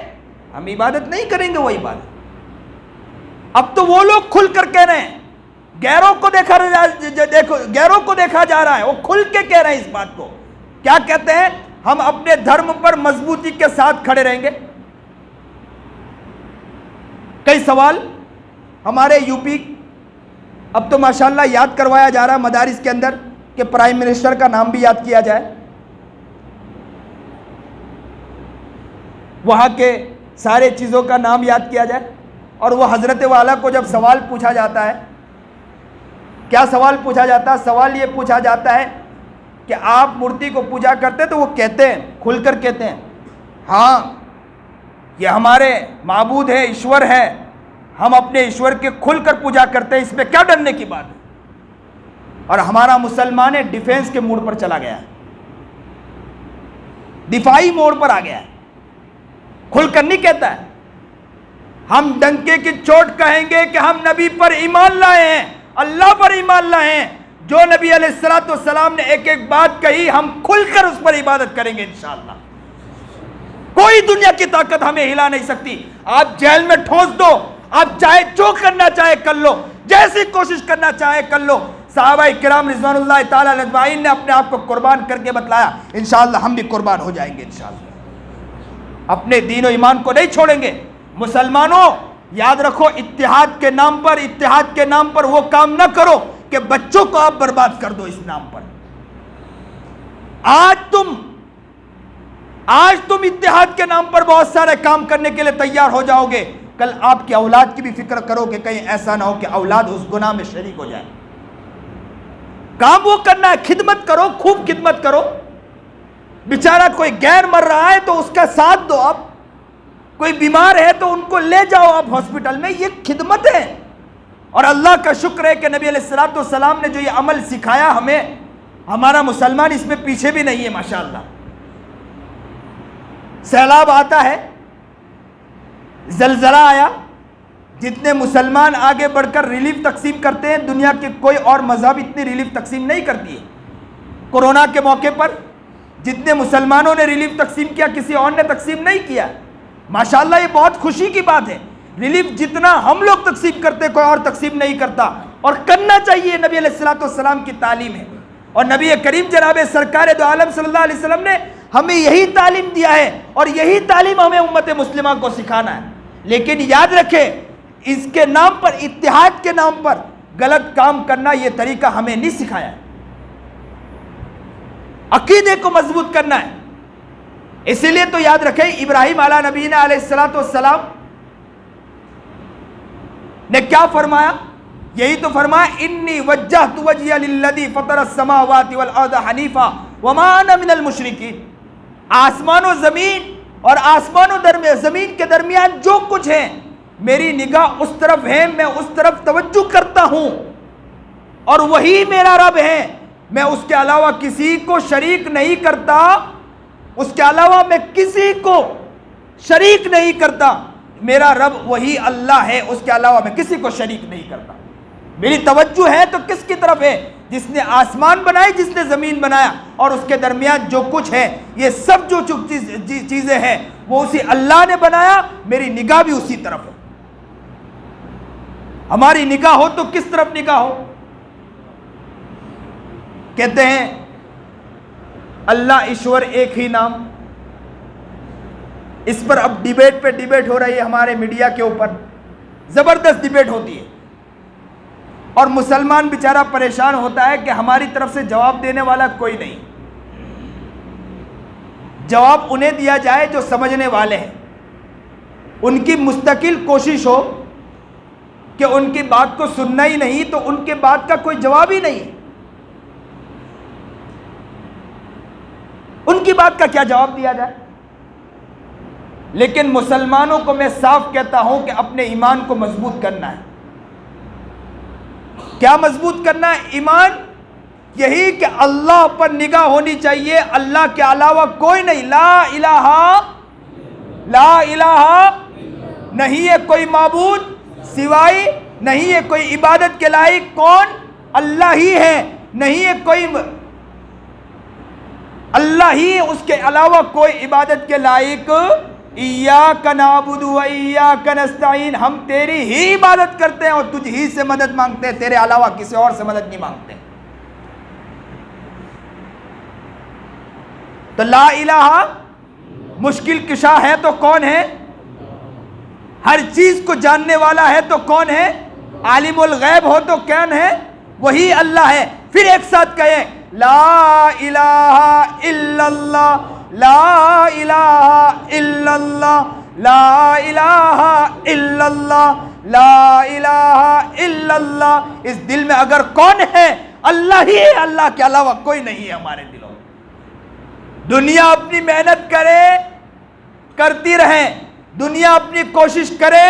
ہم عبادت نہیں کریں گے وہ عبادت۔ اب تو وہ لوگ کھل کر کہہ رہے ہیں، غیروں کو دیکھا جا رہا ہے، وہ کھل کے کہہ رہے ہیں اس بات کو۔ کیا کہتے ہیں؟ ہم اپنے دھرم پر مضبوطی کے ساتھ کھڑے رہیں گے۔ کئی سوال ہمارے یو پی، اب تو ماشاءاللہ یاد کروایا جا رہا ہے مدارس کے اندر کہ پرائم منسٹر کا نام بھی یاد کیا جائے، وہاں کے سارے چیزوں کا نام یاد کیا جائے۔ اور وہ حضرت والا کو جب سوال پوچھا جاتا ہے، کیا سوال پوچھا جاتا ہے؟ سوال یہ پوچھا جاتا ہے کہ آپ مورتی کو پوجا کرتے؟ تو وہ کہتے ہیں، کھل کر کہتے ہیں، ہاں یہ ہمارے معبود ہے، ایشور ہے، ہم اپنے ایشور کے کھل کر پوجا کرتے ہیں، اس میں کیا ڈرنے کی بات ہے؟ اور ہمارا مسلمان ڈیفینس کے موڈ پر چلا گیا ہے، دفاعی موڈ پر آ گیا ہے، کھل کر نہیں کہتا ہے۔ ہم ڈنکے کی چوٹ کہیں گے کہ ہم نبی پر ایمان لائے ہیں، اللہ پر ایمان لائے ہیں، جو نبی علیہ الصلوۃ والسلام نے ایک ایک بات کہی ہم کھل کر اس پر عبادت کریں گے انشاءاللہ۔ کوئی دنیا کی طاقت ہمیں ہلا نہیں سکتی۔ آپ جیل میں ٹھونس دو، آپ چاہے جو کرنا چاہے کر لو، جیسی کوشش کرنا چاہے کر لو۔ صحابہ کرام رضوان اللہ تعالی علیہ اجمعین نے اپنے آپ کو قربان کر کے بتلایا، انشاءاللہ ہم بھی قربان ہو جائیں گے انشاءاللہ، اپنے دین و ایمان کو نہیں چھوڑیں گے۔ مسلمانوں یاد رکھو، اتحاد کے نام پر وہ کام نہ کرو کہ بچوں کو آپ برباد کر دو۔ اس نام پر آج تم اتحاد کے نام پر بہت سارے کام کرنے کے لیے تیار ہو جاؤ گے، کل آپ کی اولاد کی بھی فکر کرو کہ کہیں ایسا نہ ہو کہ اولاد اس گناہ میں شریک ہو جائے۔ کام وہ کرنا ہے، خدمت کرو، خوب خدمت کرو۔ بیچارہ کوئی غیر مر رہا ہے تو اس کا ساتھ دو، آپ کوئی بیمار ہے تو ان کو لے جاؤ آپ ہاسپٹل میں، یہ خدمت ہے۔ اور اللہ کا شکر ہے کہ نبی علیہ الصلوۃ والسلام نے جو یہ عمل سکھایا ہمیں، ہمارا مسلمان اس میں پیچھے بھی نہیں ہے ماشاءاللہ۔ سیلاب آتا ہے، زلزلہ آیا، جتنے مسلمان آگے بڑھ کر ریلیف تقسیم کرتے ہیں، دنیا کے کوئی اور مذہب اتنی ریلیف تقسیم نہیں کرتی ہے۔ کورونا کے موقع پر جتنے مسلمانوں نے ریلیف تقسیم کیا، کسی اور نے تقسیم نہیں کیا۔ ماشاءاللہ یہ بہت خوشی کی بات ہے، ریلیف جتنا ہم لوگ تقسیم کرتے کوئی اور تقسیم نہیں کرتا، اور کرنا چاہیے، نبی علیہ الصلوۃ والسلام کی تعلیم ہے۔ اور نبی کریم جناب سرکار دو عالم صلی اللہ علیہ وسلم نے ہمیں یہی تعلیم دیا ہے، اور یہی تعلیم ہمیں امت مسلمہ کو سکھانا ہے۔ لیکن یاد رکھیں، اس کے نام پر، اتحاد کے نام پر غلط کام کرنا، یہ طریقہ ہمیں نہیں سکھایا ہے۔ عقیدے کو مضبوط کرنا ہے۔ اسی لیے تو یاد رکھیں، ابراہیم علیہ نبینا علیہ الصلوۃ والسلام نے کیا فرمایا؟ یہی تو فرمایا، انی وجہت وجہی للذی فطر السماوات والارض حنیفا وما انا من المشرکین۔ آسمان و زمین اور آسمان و زمین کے درمیان جو کچھ ہے، میری نگاہ اس طرف ہے، میں اس طرف توجہ کرتا ہوں، اور وہی میرا رب ہے، میں اس کے علاوہ کسی کو شریک نہیں کرتا، اس کے علاوہ میں کسی کو شریک نہیں کرتا۔ میرا رب وہی اللہ ہے، اس کے علاوہ میں کسی کو شریک نہیں کرتا۔ میری توجہ ہے تو کس کی طرف ہے؟ جس نے آسمان بنائے، جس نے زمین بنایا، اور اس کے درمیان جو کچھ ہے، یہ سب جو چیزیں ہیں وہ اسی اللہ نے بنایا، میری نگاہ بھی اسی طرف ہے۔ ہماری نگاہ ہو تو کس طرف نگاہ ہو؟ کہتے ہیں اللہ ایشور ایک ہی نام۔ اس پر اب ڈیبیٹ پہ ڈیبیٹ ہو رہی ہے ہمارے میڈیا کے اوپر، زبردست ڈیبیٹ ہوتی ہے، اور مسلمان بیچارہ پریشان ہوتا ہے کہ ہماری طرف سے جواب دینے والا کوئی نہیں۔ جواب انہیں دیا جائے جو سمجھنے والے ہیں، ان کی مستقل کوشش ہو کہ ان کی بات کو سننا ہی نہیں تو ان کے بات کا کوئی جواب ہی نہیں ہے۔ ان کی بات کا کیا جواب دیا جائے؟ لیکن مسلمانوں کو میں صاف کہتا ہوں کہ اپنے ایمان کو مضبوط کرنا ہے۔ کیا مضبوط کرنا ہے؟ ایمان یہی کہ اللہ پر نگاہ ہونی چاہیے، اللہ کے علاوہ کوئی نہیں، لا الہ نہیں ہے کوئی معبود سوائے، نہیں ہے کوئی عبادت کے لائق، کون؟ اللہ ہی ہے، نہیں ہے کوئی، اللہ ہی، اس کے علاوہ کوئی عبادت کے لائق۔ ایاک نعبد و ایاک نستعین، ہم تیری ہی عبادت کرتے ہیں اور تجھ ہی سے مدد مانگتے ہیں، تیرے علاوہ کسی اور سے مدد نہیں مانگتے۔ تو لا الہ مشکل کشا ہے تو کون ہے؟ ہر چیز کو جاننے والا ہے تو کون ہے؟ عالم الغیب ہو تو کون ہے؟ وہی اللہ ہے۔ پھر ایک ساتھ کہیں، لا الہ الا اللہ، لا الہ الا اللہ، لا الہ الا اللہ، لا الہ الا اللہ۔ اس دل میں اگر کون ہے؟ اللہ ہی ہے، اللہ کے علاوہ کوئی نہیں ہے ہمارے دلوں میں۔ دنیا اپنی محنت کرے، کرتی رہے، دنیا اپنی کوشش کرے،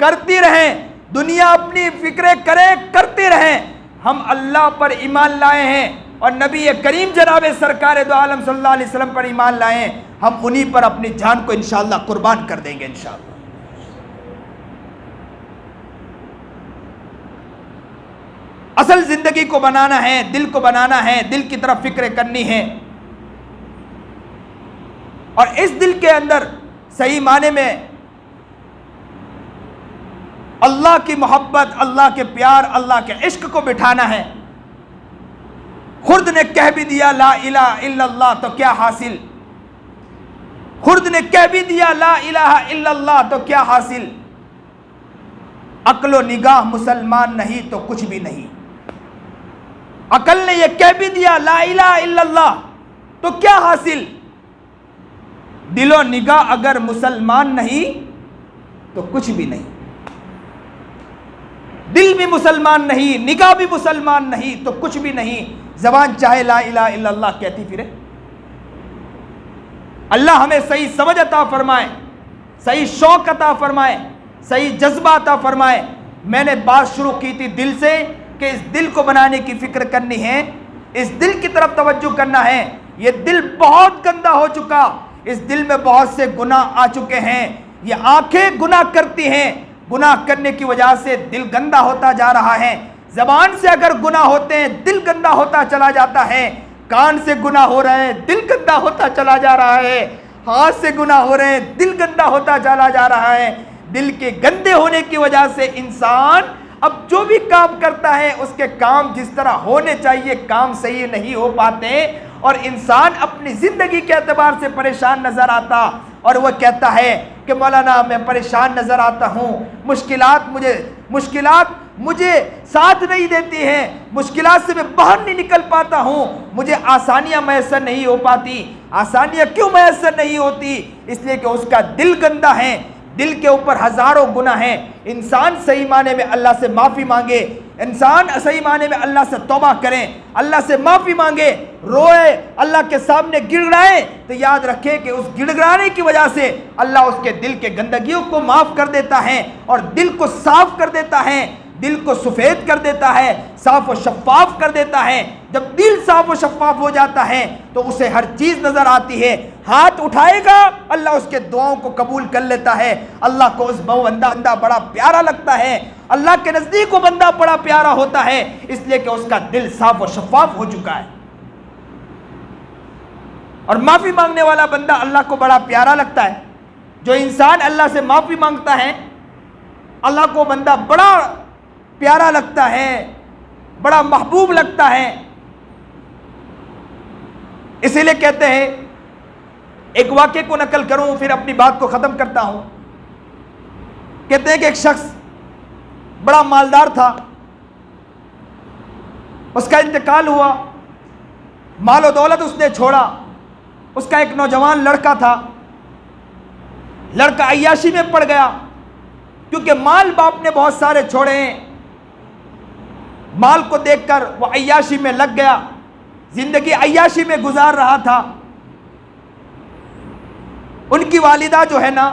کرتی رہیں، دنیا اپنی فکریں کرے کرتی رہیں، ہم اللہ پر ایمان لائے ہیں اور نبی کریم جناب سرکار دو عالم صلی اللہ علیہ وسلم پر ایمان لائے ہیں، ہم انہی پر اپنی جان کو انشاءاللہ قربان کر دیں گے انشاءاللہ۔ اصل زندگی کو بنانا ہے، دل کو بنانا ہے، دل کی طرف فکریں کرنی ہے، اور اس دل کے اندر صحیح معنی میں اللہ کی محبت، اللہ کے پیار، اللہ کے عشق کو بٹھانا ہے۔ خرد نے کہہ بھی دیا لا الہ الا اللہ تو کیا حاصل، خرد نے کہہ بھی دیا لا الہ الا اللہ تو کیا حاصل، عقل و نگاہ مسلمان نہیں تو کچھ بھی نہیں۔ عقل نے یہ کہہ بھی دیا لا الہ الا اللہ تو کیا حاصل، دل و نگاہ اگر مسلمان نہیں تو کچھ بھی نہیں۔ دل بھی مسلمان نہیں، نگاہ بھی مسلمان نہیں تو کچھ بھی نہیں۔ زبان چاہے لا الہ الا اللہ کہتی پھرے۔ اللہ ہمیں صحیح سمجھ عطا فرمائے، صحیح شوق عطا فرمائے، صحیح جذبہ عطا فرمائے۔ میں نے بات شروع کی تھی دل سے کہ اس دل کو بنانے کی فکر کرنی ہے، اس دل کی طرف توجہ کرنا ہے۔ یہ دل بہت گندا ہو چکا، اس دل میں بہت سے گناہ آ چکے ہیں، یہ آنکھیں گناہ کرتی ہیں، گناہ کرنے کی وجہ سے دل گندا ہوتا جا رہا ہے۔ زبان سے اگر گناہ ہوتے ہیں دل گندا ہوتا چلا جاتا ہے، کان سے گناہ ہو رہے ہیں دل گندا ہوتا چلا جا رہا ہے، ہاتھ سے گناہ ہو رہے ہیں دل گندا ہوتا چلا جا رہا ہے۔ دل کے گندے ہونے کی وجہ سے انسان اب جو بھی کام کرتا ہے اس کے کام جس طرح ہونے چاہیے کام صحیح نہیں ہو پاتے، اور انسان اپنی زندگی کے اعتبار سے پریشان نظر آتا، اور وہ کہتا ہے کہ مولانا میں پریشان نظر آتا ہوں، مشکلات مجھے ساتھ نہیں دیتی ہیں، مشکلات سے میں باہر نہیں نکل پاتا ہوں، مجھے آسانیاں میسر نہیں ہو پاتی۔ آسانیاں کیوں میسر نہیں ہوتی؟ اس لیے کہ اس کا دل گندا ہے، دل کے اوپر ہزاروں گناہ ہیں۔ انسان صحیح معنی میں اللہ سے معافی مانگے، انسان صحیح معنی میں اللہ سے توبہ کریں، اللہ سے معافی مانگے، روئے، اللہ کے سامنے گڑگڑائے، تو یاد رکھے کہ اس گڑگڑانے کی وجہ سے اللہ اس کے دل کے گندگیوں کو معاف کر دیتا ہے اور دل کو صاف کر دیتا ہے، دل کو سفید کر دیتا ہے، صاف و شفاف کر دیتا ہے۔ جب دل صاف و شفاف ہو جاتا ہے تو اسے ہر چیز نظر آتی ہے، ہاتھ اٹھائے گا اللہ اس کے دعاؤں کو قبول کر لیتا ہے، اللہ کو اس بندہ بڑا پیارا لگتا ہے، اللہ کے نزدیک وہ بندہ بڑا پیارا ہوتا ہے، اس لیے کہ اس کا دل صاف و شفاف ہو چکا ہے۔ اور معافی مانگنے والا بندہ اللہ کو بڑا پیارا لگتا ہے۔ جو انسان اللہ سے معافی مانگتا ہے اللہ کو بندہ بڑا پیارا لگتا ہے، بڑا محبوب لگتا ہے۔ اسی لیے کہتے ہیں، ایک واقعے کو نقل کروں پھر اپنی بات کو ختم کرتا ہوں۔ کہتے ہیں کہ ایک شخص بڑا مالدار تھا، اس کا انتقال ہوا، مال و دولت اس نے چھوڑا۔ اس کا ایک نوجوان لڑکا تھا، لڑکا عیاشی میں پڑ گیا، کیونکہ مال باپ نے بہت سارے چھوڑے ہیں۔ مال کو دیکھ کر وہ عیاشی میں لگ گیا، زندگی عیاشی میں گزار رہا تھا۔ ان کی والدہ جو ہے نا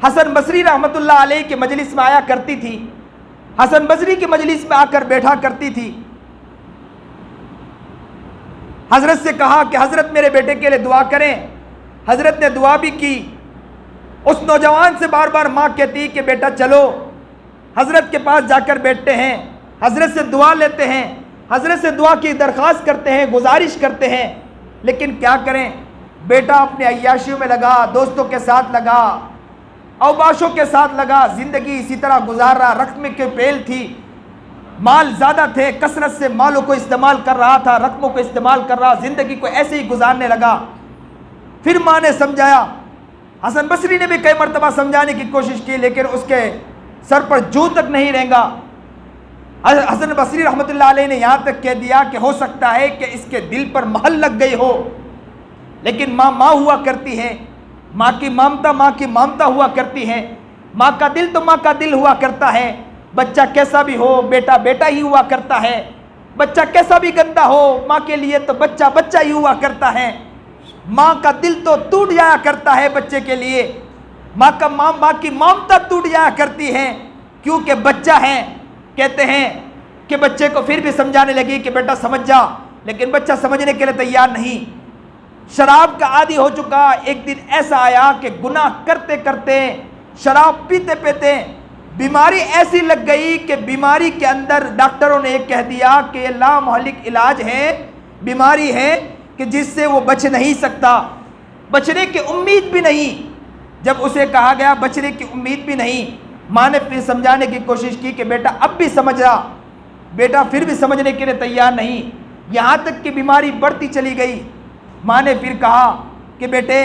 حسن بصری رحمت اللہ علیہ کے مجلس میں آیا کرتی تھی، حسن بصری کے مجلس میں آ کر بیٹھا کرتی تھی۔ حضرت سے کہا کہ حضرت میرے بیٹے کے لیے دعا کریں۔ حضرت نے دعا بھی کی۔ اس نوجوان سے بار بار ماں کہتی کہ بیٹا چلو، حضرت کے پاس جا کر بیٹھتے ہیں، حضرت سے دعا لیتے ہیں، حضرت سے دعا کی درخواست کرتے ہیں، گزارش کرتے ہیں۔ لیکن کیا کریں، بیٹا اپنے عیاشیوں میں لگا، دوستوں کے ساتھ لگا، اوباشوں کے ساتھ لگا، زندگی اسی طرح گزار رہا۔ رقم کے پیل تھی، مال زیادہ تھے، کثرت سے مالوں کو استعمال کر رہا تھا، رقموں کو استعمال کر رہا، زندگی کو ایسے ہی گزارنے لگا۔ پھر ماں نے سمجھایا، حسن بصری نے بھی کئی مرتبہ سمجھانے کی کوشش کی، لیکن اس کے سر پر جو تک نہیں رینگا۔ حسن بصری رحمت اللہ علیہ نے یہاں تک کہہ دیا کہ ہو سکتا ہے کہ اس کے دل پر مہر لگ گئی ہو، لیکن ماں ماں ہوا کرتی ہے، ماں کی مامتا ہوا کرتی ہے، ماں کا دل تو ماں کا دل ہوا کرتا ہے۔ بچہ کیسا بھی ہو بیٹا بیٹا ہی ہوا کرتا ہے، بچہ کیسا بھی گندا ہو ماں کے لیے تو بچہ بچہ ہی ہوا کرتا ہے۔ ماں کا دل تو ٹوٹ جایا کرتا ہے بچے کے لیے، ماں کی ممتا ٹوٹ جایا کرتی ہے، کیونکہ بچہ ہے. کہتے ہیں کہ بچے کو پھر بھی سمجھانے لگی کہ بیٹا سمجھ جا، لیکن بچہ سمجھنے کے لیے تیار نہیں. شراب کا عادی ہو چکا. ایک دن ایسا آیا کہ گناہ کرتے کرتے، شراب پیتے پیتے بیماری ایسی لگ گئی کہ بیماری کے اندر ڈاکٹروں نے یہ کہہ دیا کہ یہ لامہلک علاج ہے، بیماری ہے کہ جس سے وہ بچ نہیں سکتا، بچنے کی امید بھی نہیں. جب اسے کہا گیا بچنے کی امید بھی نہیں، ماں نے پھر سمجھانے کی کوشش کی کہ بیٹا اب بھی سمجھ رہا. بیٹا پھر بھی سمجھنے کے لیے تیار نہیں. یہاں تک کہ بیماری بڑھتی چلی گئی. ماں نے پھر کہا کہ بیٹے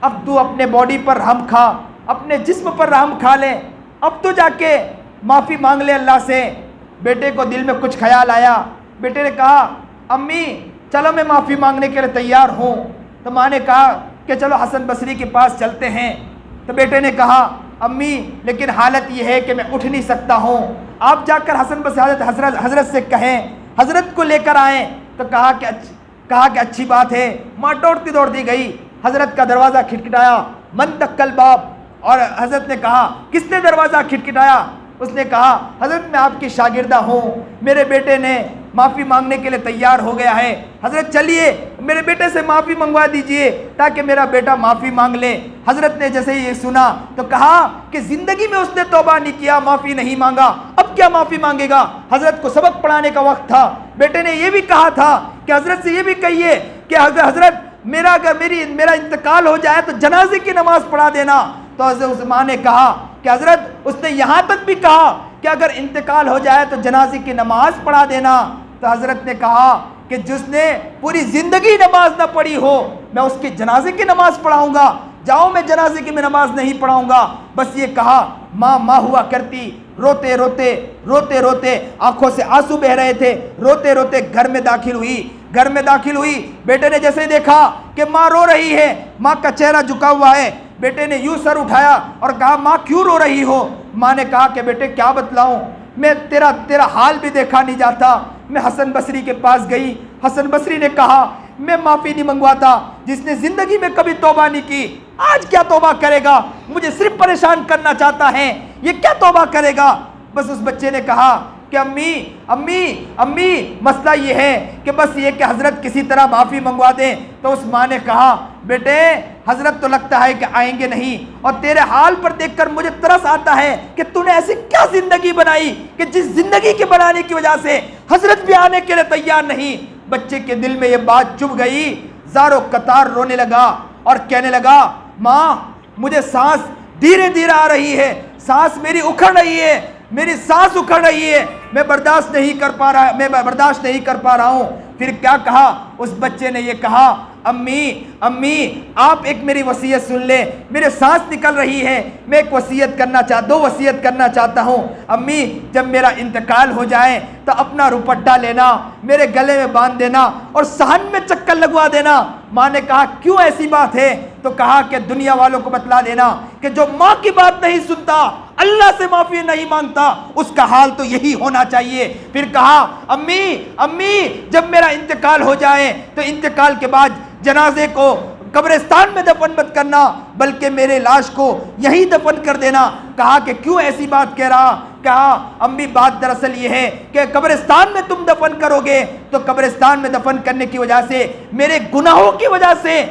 اب تو اپنے باڈی پر رحم کھا، اپنے جسم پر رحم کھا لے، اب تو جا کے معافی مانگ لے اللہ سے. بیٹے کو دل میں کچھ خیال آیا. بیٹے نے کہا امی چلو میں معافی مانگنے کے لیے تیار ہوں. تو ماں نے کہا کہ چلو حسن بصری کے پاس چلتے ہیں. تو بیٹے نے کہا امی لیکن حالت یہ ہے کہ میں اٹھ نہیں سکتا ہوں، آپ جا کر حسن بصری حضرت سے کہیں، حضرت کو لے کر آئیں. تو کہا کہ اچھی بات ہے. ماں دوڑتی گئی. حضرت کا دروازہ کھٹکھٹایا. من دق الباب. اور حضرت نے کہا کس نے دروازہ کھٹکھٹایا؟ اس نے کہا حضرت میں آپ کی شاگردہ ہوں، میرے بیٹے نے معافی مانگنے کے لیے تیار ہو گیا ہے. حضرت چلیے میرے بیٹے سے معافی منگوا دیجئے تاکہ میرا بیٹا معافی مانگ لے. حضرت نے جیسے یہ سنا تو کہا کہ زندگی میں اس نے توبہ نہیں کیا، معافی نہیں مانگا، اب کیا معافی مانگے گا؟ حضرت کو سبق پڑھانے کا وقت تھا. بیٹے نے یہ بھی کہا تھا کہ حضرت سے یہ بھی کہیے کہ حضرت میرا انتقال ہو جائے تو جنازے کی نماز پڑھا دینا. تو حضرت ماں نے کہا کہ حضرت اس نے یہاں تک بھی کہا کہ اگر انتقال ہو جائے تو جنازے کی نماز پڑھا دینا. تو حضرت نے کہا کہ جس نے پوری زندگی نماز نہ پڑھی ہو میں اس کی جنازے کی نماز پڑھاؤں گا. جاؤ میں جنازے کی میں نماز نہیں پڑھاؤں گا. بس یہ کہا ماں ہوا کرتی. روتے روتے آنکھوں سے آنسو بہ رہے تھے. روتے روتے گھر میں داخل ہوئی. بیٹے نے جیسے دیکھا کہ ماں رو رہی ہے، ماں کا چہرہ جھکا ہوا ہے، بیٹے نے یوں سر اٹھایا اور کہا ماں کیوں رو رہی ہو؟ ماں نے کہا کہ بیٹے کیا بتلاؤں، میں تیرا حال بھی دیکھا نہیں جاتا. میں حسن بصری کے پاس گئی. حسن بصری نے کہا میں معافی نہیں منگواتا، جس نے زندگی میں کبھی توبہ نہیں کی آج کیا توبہ کرے گا؟ مجھے صرف پریشان کرنا چاہتا ہے، یہ کیا توبہ کرے گا؟ بس اس بچے نے کہا کہ امی مسئلہ یہ ہے کہ بس یہ کہ حضرت کسی طرح معافی منگوا دیں. تو اس ماں نے کہا بیٹے حضرت تو لگتا ہے کہ آئیں گے نہیں، اور تیرے حال پر دیکھ کر مجھے ترس آتا ہے کہ تو نے ایسی کیا زندگی بنائی کہ جس زندگی کے بنانے کی وجہ سے حضرت بھی آنے کے لیے تیار نہیں. بچے کے دل میں یہ بات چبھ گئی. زارو قطار رونے لگا اور کہنے لگا ماں مجھے سانس دھیرے دھیرے آ رہی ہے، سانس میری اکھڑ رہی ہے، میری سانس اکھڑ رہی ہے، میں برداشت نہیں کر پا رہا ہوں. پھر کیا کہا اس بچے نے؟ یہ کہا امی آپ ایک میری وصیت سن لے، میرے سانس نکل رہی ہے، میں ایک دو وصیت کرنا چاہتا ہوں. امی جب میرا انتقال ہو جائے تو اپنا روپٹا لینا، میرے گلے میں باندھ دینا اور صحن میں چکر لگوا دینا. ماں نے کہا کیوں ایسی بات ہے؟ تو کہا کہ دنیا والوں کو بتلا دینا کہ جو ماں کی بات نہیں سنتا، اللہ سے معافی نہیں مانگتا، اس کا حال تو یہی ہونا چاہیے. پھر کہا امی جب میرا انتقال ہو جائے تو انتقال کے بعد جنازے کو قبرستان میں دفن مت کرنا بلکہ میرے لاش کو یہیں دفن کر دینا. کہا کہ کیوں ایسی بات کہہ رہا؟ کہا امی بات دراصل یہ ہے کہ قبرستان میں تم دفن کرو گے تو قبرستان میں دفن کرنے کی وجہ سے میرے گناہوں کی وجہ سے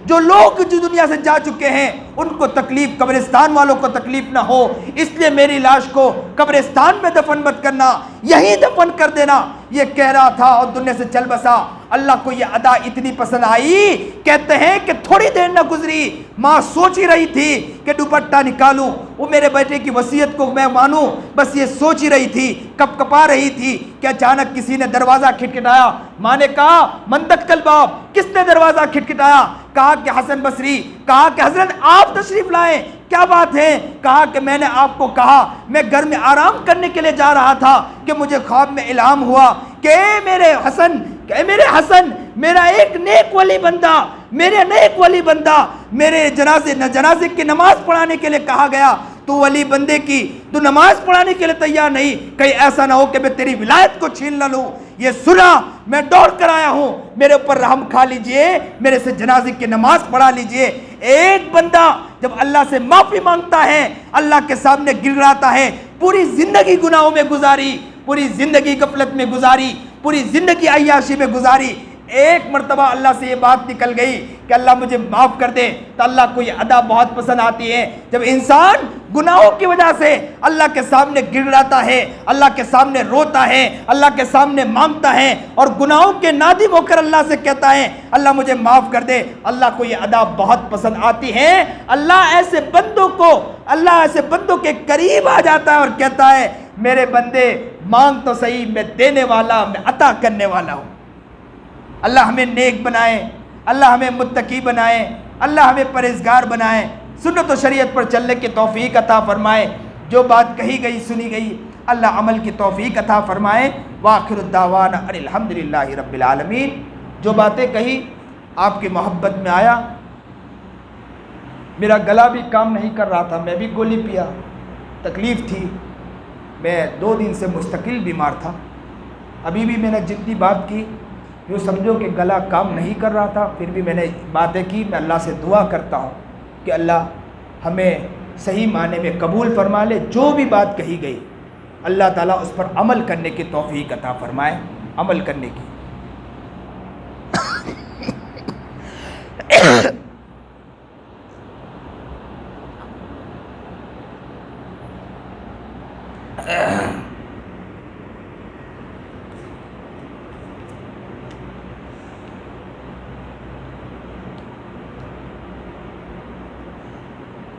جو لوگ دنیا سے جا چکے ہیں ان کو تکلیف، قبرستان والوں کو تکلیف نہ ہو، اس لیے میری لاش کو قبرستان میں دفن مت کرنا، یہیں دفن کر دینا. یہ کہہ رہا تھا اور دنیا سے چل بسا. اللہ کو یہ ادا اتنی پسند آئی، کہتے ہیں کہ تھوڑی دیر نہ گزری ماں سوچ ہی رہی تھی کہ دوپٹہ نکالوں، وہ میرے بیٹے کی وصیت کو میں مانوں، بس یہ سوچ ہی رہی تھی، کپا رہی تھی کہ اچانک کسی نے دروازہ کھٹکھٹایا. ماں نے کہا من دق الباب، کس نے دروازہ کھٹکھٹایا؟ کہا کہ حسن بصری. کہا کہ حضرت آپ تشریف لائیں، کیا بات ہے؟ کہا کہ میں نے آپ کو کہا میں گھر میں آرام کرنے کے لیے جا رہا تھا کہ مجھے خواب میں الہام ہوا کہ میرے حسن میرا ایک نیک ولی بندہ میرے جنازے کی نماز پڑھانے کے لیے کہا گیا. تو ولی بندے کی تو نماز پڑھانے کے لیے تیار نہیں، کہیں ایسا نہ ہو کہ میں تیری ولایت کو چھین نہ لوں. یہ سنا میں دوڑ کر آیا ہوں، میرے اوپر رحم کھا لیجئے، میرے سے جنازے کی نماز پڑھا لیجئے. ایک بندہ جب اللہ سے معافی مانگتا ہے، اللہ کے سامنے گڑگڑاتا ہے، پوری زندگی گناہوں میں گزاری، پوری زندگی غفلت میں گزاری، پوری زندگی عیاشی میں گزاری، ایک مرتبہ اللہ سے یہ بات نکل گئی کہ اللہ مجھے معاف کر دے، تو اللہ کو یہ ادا بہت پسند آتی ہے۔ جب انسان گناہوں کی وجہ سے اللہ کے سامنے گڑگڑاتا ہے، اللہ کے سامنے روتا ہے، اللہ کے سامنے مانگتا ہے اور گناہوں کے نادم ہو کر اللہ سے کہتا ہے اللہ مجھے معاف کر دے، اللہ کو یہ ادا بہت پسند آتی ہے۔ اللہ ایسے بندوں کے قریب آ جاتا ہے اور کہتا ہے میرے بندے مانگ تو صحیح، میں دینے والا، میں عطا کرنے والا ہوں۔ اللہ ہمیں نیک بنائے، اللہ ہمیں متقی بنائے، اللہ ہمیں پرہیزگار بنائے، سنت و شریعت پر چلنے کی توفیق عطا فرمائے۔ جو بات کہی گئی سنی گئی اللہ عمل کی توفیق عطا فرمائے۔ وآخر الدعوانا ان الحمدللہ رب العالمین۔ جو باتیں کہی آپ کی محبت میں آیا، میرا گلا بھی کام نہیں کر رہا تھا، میں بھی گولی پیا، تکلیف تھی، میں 2 دن سے مستقل بیمار تھا، ابھی بھی میں نے جتنی بات کی یوں سمجھو کہ گلا کام نہیں کر رہا تھا، پھر بھی میں نے باتیں کی۔ میں اللہ سے دعا کرتا ہوں کہ اللہ ہمیں صحیح معنی میں قبول فرما لے، جو بھی بات کہی گئی اللہ تعالیٰ اس پر عمل کرنے کی توفیق عطا فرمائے، عمل کرنے کی۔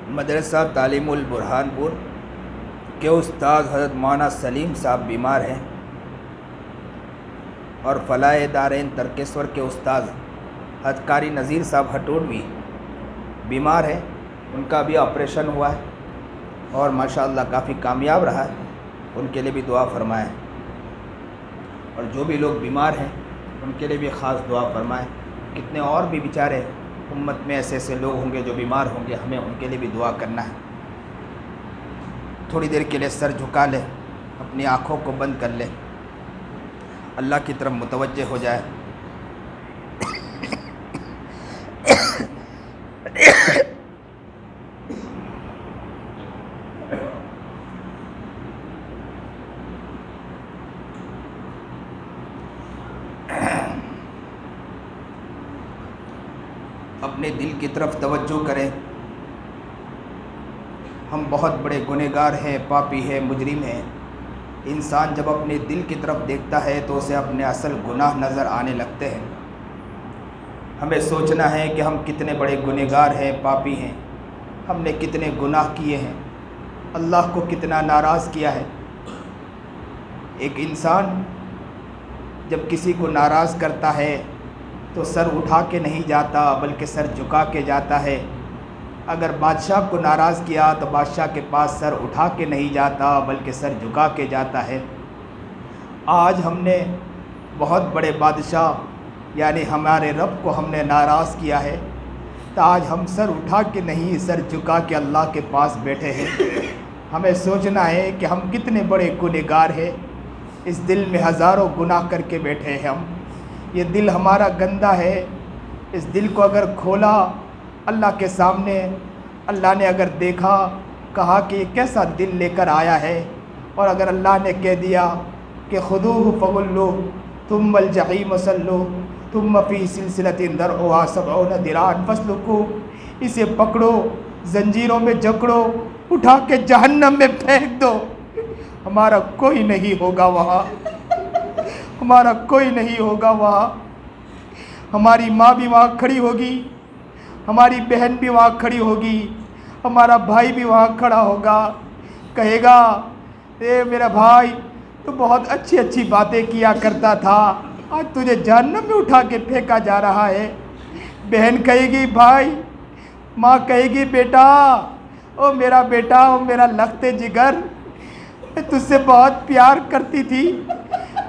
مدرسہ تعلیم البرہان پور کے استاد حضرت مولانا سلیم صاحب بیمار ہیں اور فلاح دارین ترکیشور کے استاد حضرت قاری نذیر صاحب ہٹوڑوی بیمار ہیں، ان کا بھی آپریشن ہوا ہے اور ماشاءاللہ کافی کامیاب رہا ہے، ان کے لیے بھی دعا فرمائیں، اور جو بھی لوگ بیمار ہیں ان کے لیے بھی خاص دعا فرمائیں۔ کتنے اور بھی بیچارے امت میں ایسے ایسے لوگ ہوں گے جو بیمار ہوں گے، ہمیں ان کے لیے بھی دعا کرنا ہے۔ تھوڑی دیر کے لیے سر جھکا لے، اپنی آنکھوں کو بند کر لے، اللہ کی طرف متوجہ ہو جائے۔ اپنے دل کی طرف توجہ کریں۔ ہم بہت بڑے گنہگار ہیں، پاپی ہیں، مجرم ہیں۔ انسان جب اپنے دل کی طرف دیکھتا ہے تو اسے اپنے اصل گناہ نظر آنے لگتے ہیں۔ ہمیں سوچنا ہے کہ ہم کتنے بڑے گنہگار ہیں، پاپی ہیں، ہم نے کتنے گناہ کیے ہیں، اللہ کو کتنا ناراض کیا ہے۔ ایک انسان جب کسی کو ناراض کرتا ہے تو سر اٹھا کے نہیں جاتا بلکہ سر جھکا کے جاتا ہے۔ اگر بادشاہ کو ناراض کیا تو بادشاہ کے پاس سر اٹھا کے نہیں جاتا بلکہ سر جھکا کے جاتا ہے۔ آج ہم نے بہت بڑے بادشاہ یعنی ہمارے رب کو ہم نے ناراض کیا ہے، تو آج ہم سر اٹھا کے نہیں سر جھکا کے اللہ کے پاس بیٹھے ہیں۔ ہمیں سوچنا ہے کہ ہم کتنے بڑے گنہگار ہیں، اس دل میں ہزاروں گناہ کر کے بیٹھے ہیں ہم۔ یہ دل ہمارا گندا ہے، اس دل کو اگر کھولا اللہ کے سامنے، اللہ نے اگر دیکھا، کہا کہ یہ کیسا دل لے کر آیا ہے، اور اگر اللہ نے کہہ دیا کہ خذوہ فغلوہ ثم الجحیم صلوہ ثم فی سلسلۃ ذرعها 70 ذراعا فاسلکوہ، اسے پکڑو، زنجیروں میں جکڑو، اٹھا کے جہنم میں پھینک دو، ہمارا کوئی نہیں ہوگا وہاں، ہمارا کوئی نہیں ہوگا وہاں۔ ہماری ماں بھی وہاں کھڑی ہوگی، ہماری بہن بھی وہاں کھڑی ہوگی، ہمارا بھائی بھی وہاں کھڑا ہوگا، کہے گا اے میرا بھائی تو بہت اچھی اچھی باتیں کیا کرتا تھا، آج تجھے جہنم میں اٹھا کے پھینکا جا رہا ہے۔ بہن کہے گی بھائی، ماں کہے گی بیٹا، او میرا بیٹا، او میرا لخت جگر، میں تجھ سے بہت پیار کرتی تھی،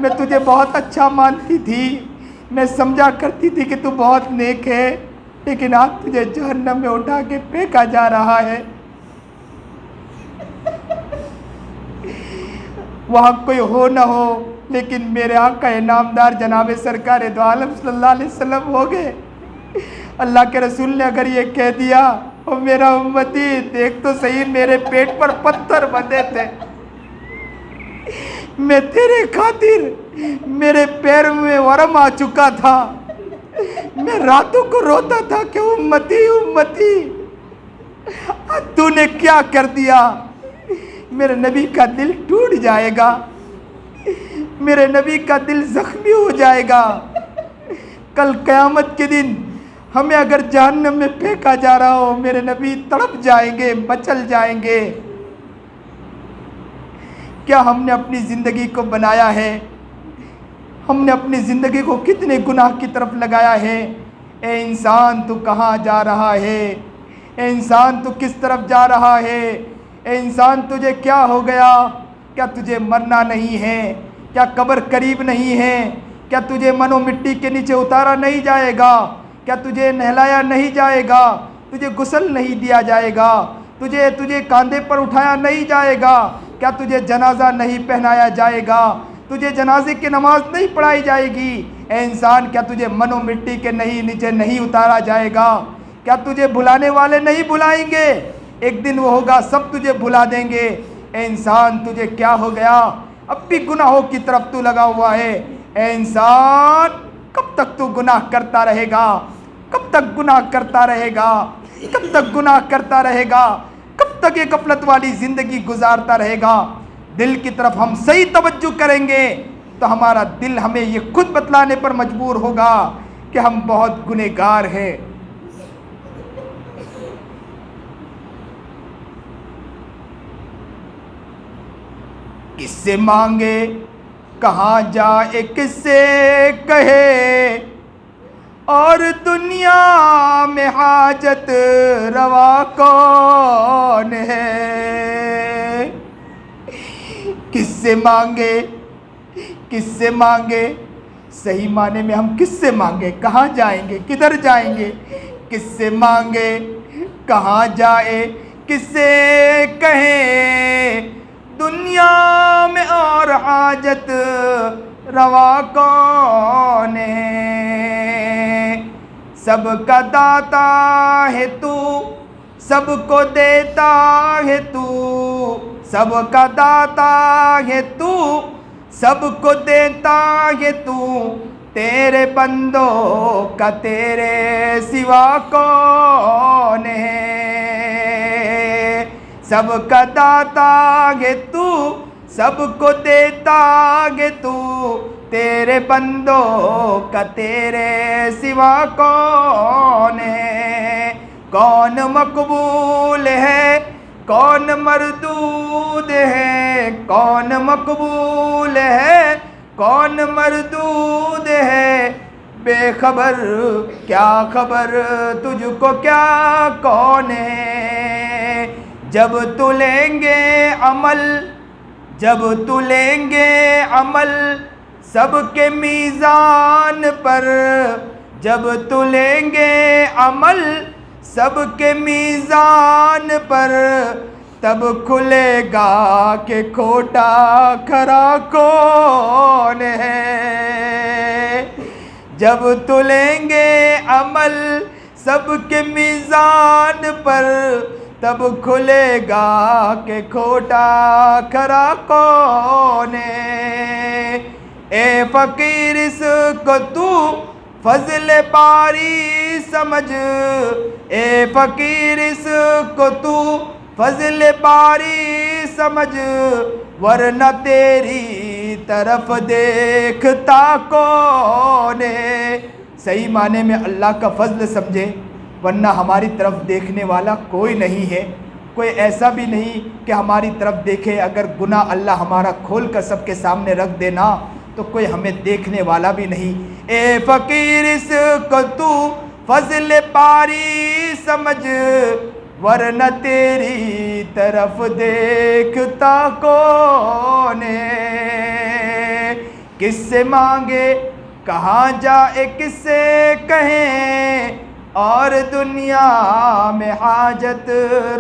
میں تجھے بہت اچھا مانتی تھی، میں سمجھا کرتی تھی کہ تو بہت نیک ہے، لیکن آج تجھے جہنم میں اٹھا کے پھینکا جا رہا ہے۔ وہاں کوئی ہو نہ ہو لیکن میرے آقا انعامدار جناب سرکار دو عالم صلی اللہ علیہ وسلم ہو گئے۔ اللہ کے رسول نے اگر یہ کہہ دیا اور میرا امتی دیکھ تو صحیح، میرے پیٹ پر پتھر بندھے تھے، میں تیرے خاطر میرے پیر میں ورم آ چکا تھا، میں راتوں کو روتا تھا کہ امتی امتی، تو نے کیا کر دیا؟ میرے نبی کا دل ٹوٹ جائے گا، میرے نبی کا دل زخمی ہو جائے گا، کل قیامت کے دن ہمیں اگر جہنم میں پھینکا جا رہا ہو، میرے نبی تڑپ جائیں گے، مچل جائیں گے۔ کیا ہم نے اپنی زندگی کو بنایا ہے؟ ہم نے اپنی زندگی کو کتنے گناہ کی طرف لگایا ہے؟ اے انسان تو کہاں جا رہا ہے؟ اے انسان تو کس طرف جا رہا ہے؟ اے انسان تجھے کیا ہو گیا؟ کیا تجھے مرنا نہیں ہے؟ کیا قبر قریب نہیں ہے؟ کیا تجھے منو مٹی کے نیچے اتارا نہیں جائے گا؟ کیا تجھے نہلایا نہیں جائے گا؟ تجھے غسل نہیں دیا جائے گا؟ تجھے کاندھے پر اٹھایا نہیں جائے گا؟ کیا تجھے جنازہ نہیں پہنایا جائے گا؟ تجھے جنازے کی نماز نہیں پڑھائی جائے گی؟ اے انسان کیا تجھے منو مٹی کے نیچے نہیں اتارا جائے گا؟ کیا تجھے بلانے والے نہیں بلائیں گے؟ ایک دن وہ ہوگا سب تجھے بلا دیں گے۔ اے انسان تجھے کیا ہو گیا؟ اب بھی گناہوں کی طرف تو لگا ہوا ہے۔ اے انسان کب تک تو گناہ کرتا رہے گا؟ کب تک گناہ کرتا رہے گا؟ کب تک گناہ کرتا رہے گا؟ کب تک یہ غفلت والی زندگی گزارتا رہے گا؟ دل کی طرف ہم صحیح توجہ کریں گے تو ہمارا دل ہمیں یہ خود بتلانے پر مجبور ہوگا کہ ہم بہت گنہگار ہیں۔ کس سے مانگے کہاں جائے، کس سے کہے، اور دنیا میں حاجت روا کون ہے؟ کس سے مانگے، کس سے مانگے؟ صحیح معنی میں ہم کس سے مانگے؟ کہاں جائیں گے؟ کدھر جائیں گے؟ کس سے مانگے کہاں جائے، کس سے کہیں، دنیا میں اور حاجت روا کون ہے؟ سب کا داتا ہے تو، سب کو دیتا ہے تو، سب کا داتا ہے تو، سب کو دیتا ہے تو، تیرے بندوں کا تیرے سوا کون ہے؟ سب کا داتا ہے تو، سب کو دیتا ہے تو، تیرے بندوں کا تیرے سوا کون ہے؟ کون مقبول ہے، کون مردود ہے، کون مقبول ہے، کون مردود ہے، بے خبر کیا خبر تجھ کو کیا کون ہے؟ جب تو لیں گے عمل، جب تو لیں گے عمل سب کے میزان پر، جب تو لیں گے عمل سب کے میزان پر، تب کھلے گا کہ کھوٹا کھرا کون ہے؟ جب تو لیں گے عمل سب کے میزان پر، تب کھلے گا کہ کھوٹا کھرا کون ہے؟ اے فقیر اس کو تو فضل باری سمجھ، اے فقیر اس کو تو فضل باری سمجھ، ورنہ تیری طرف دیکھتا کون ہے؟ صحیح معنی میں اللہ کا فضل سمجھے، ورنہ ہماری طرف دیکھنے والا کوئی نہیں ہے، کوئی ایسا بھی نہیں کہ ہماری طرف دیکھے۔ اگر گناہ اللہ ہمارا کھول کر سب کے سامنے رکھ دینا تو کوئی ہمیں دیکھنے والا بھی نہیں۔ اے فقیر اس کو تو فضل باری سمجھ، ورنہ تیری طرف دیکھتا کون ہے؟ کس سے مانگے کہاں جائے، کس سے کہیں، اور دنیا میں حاجت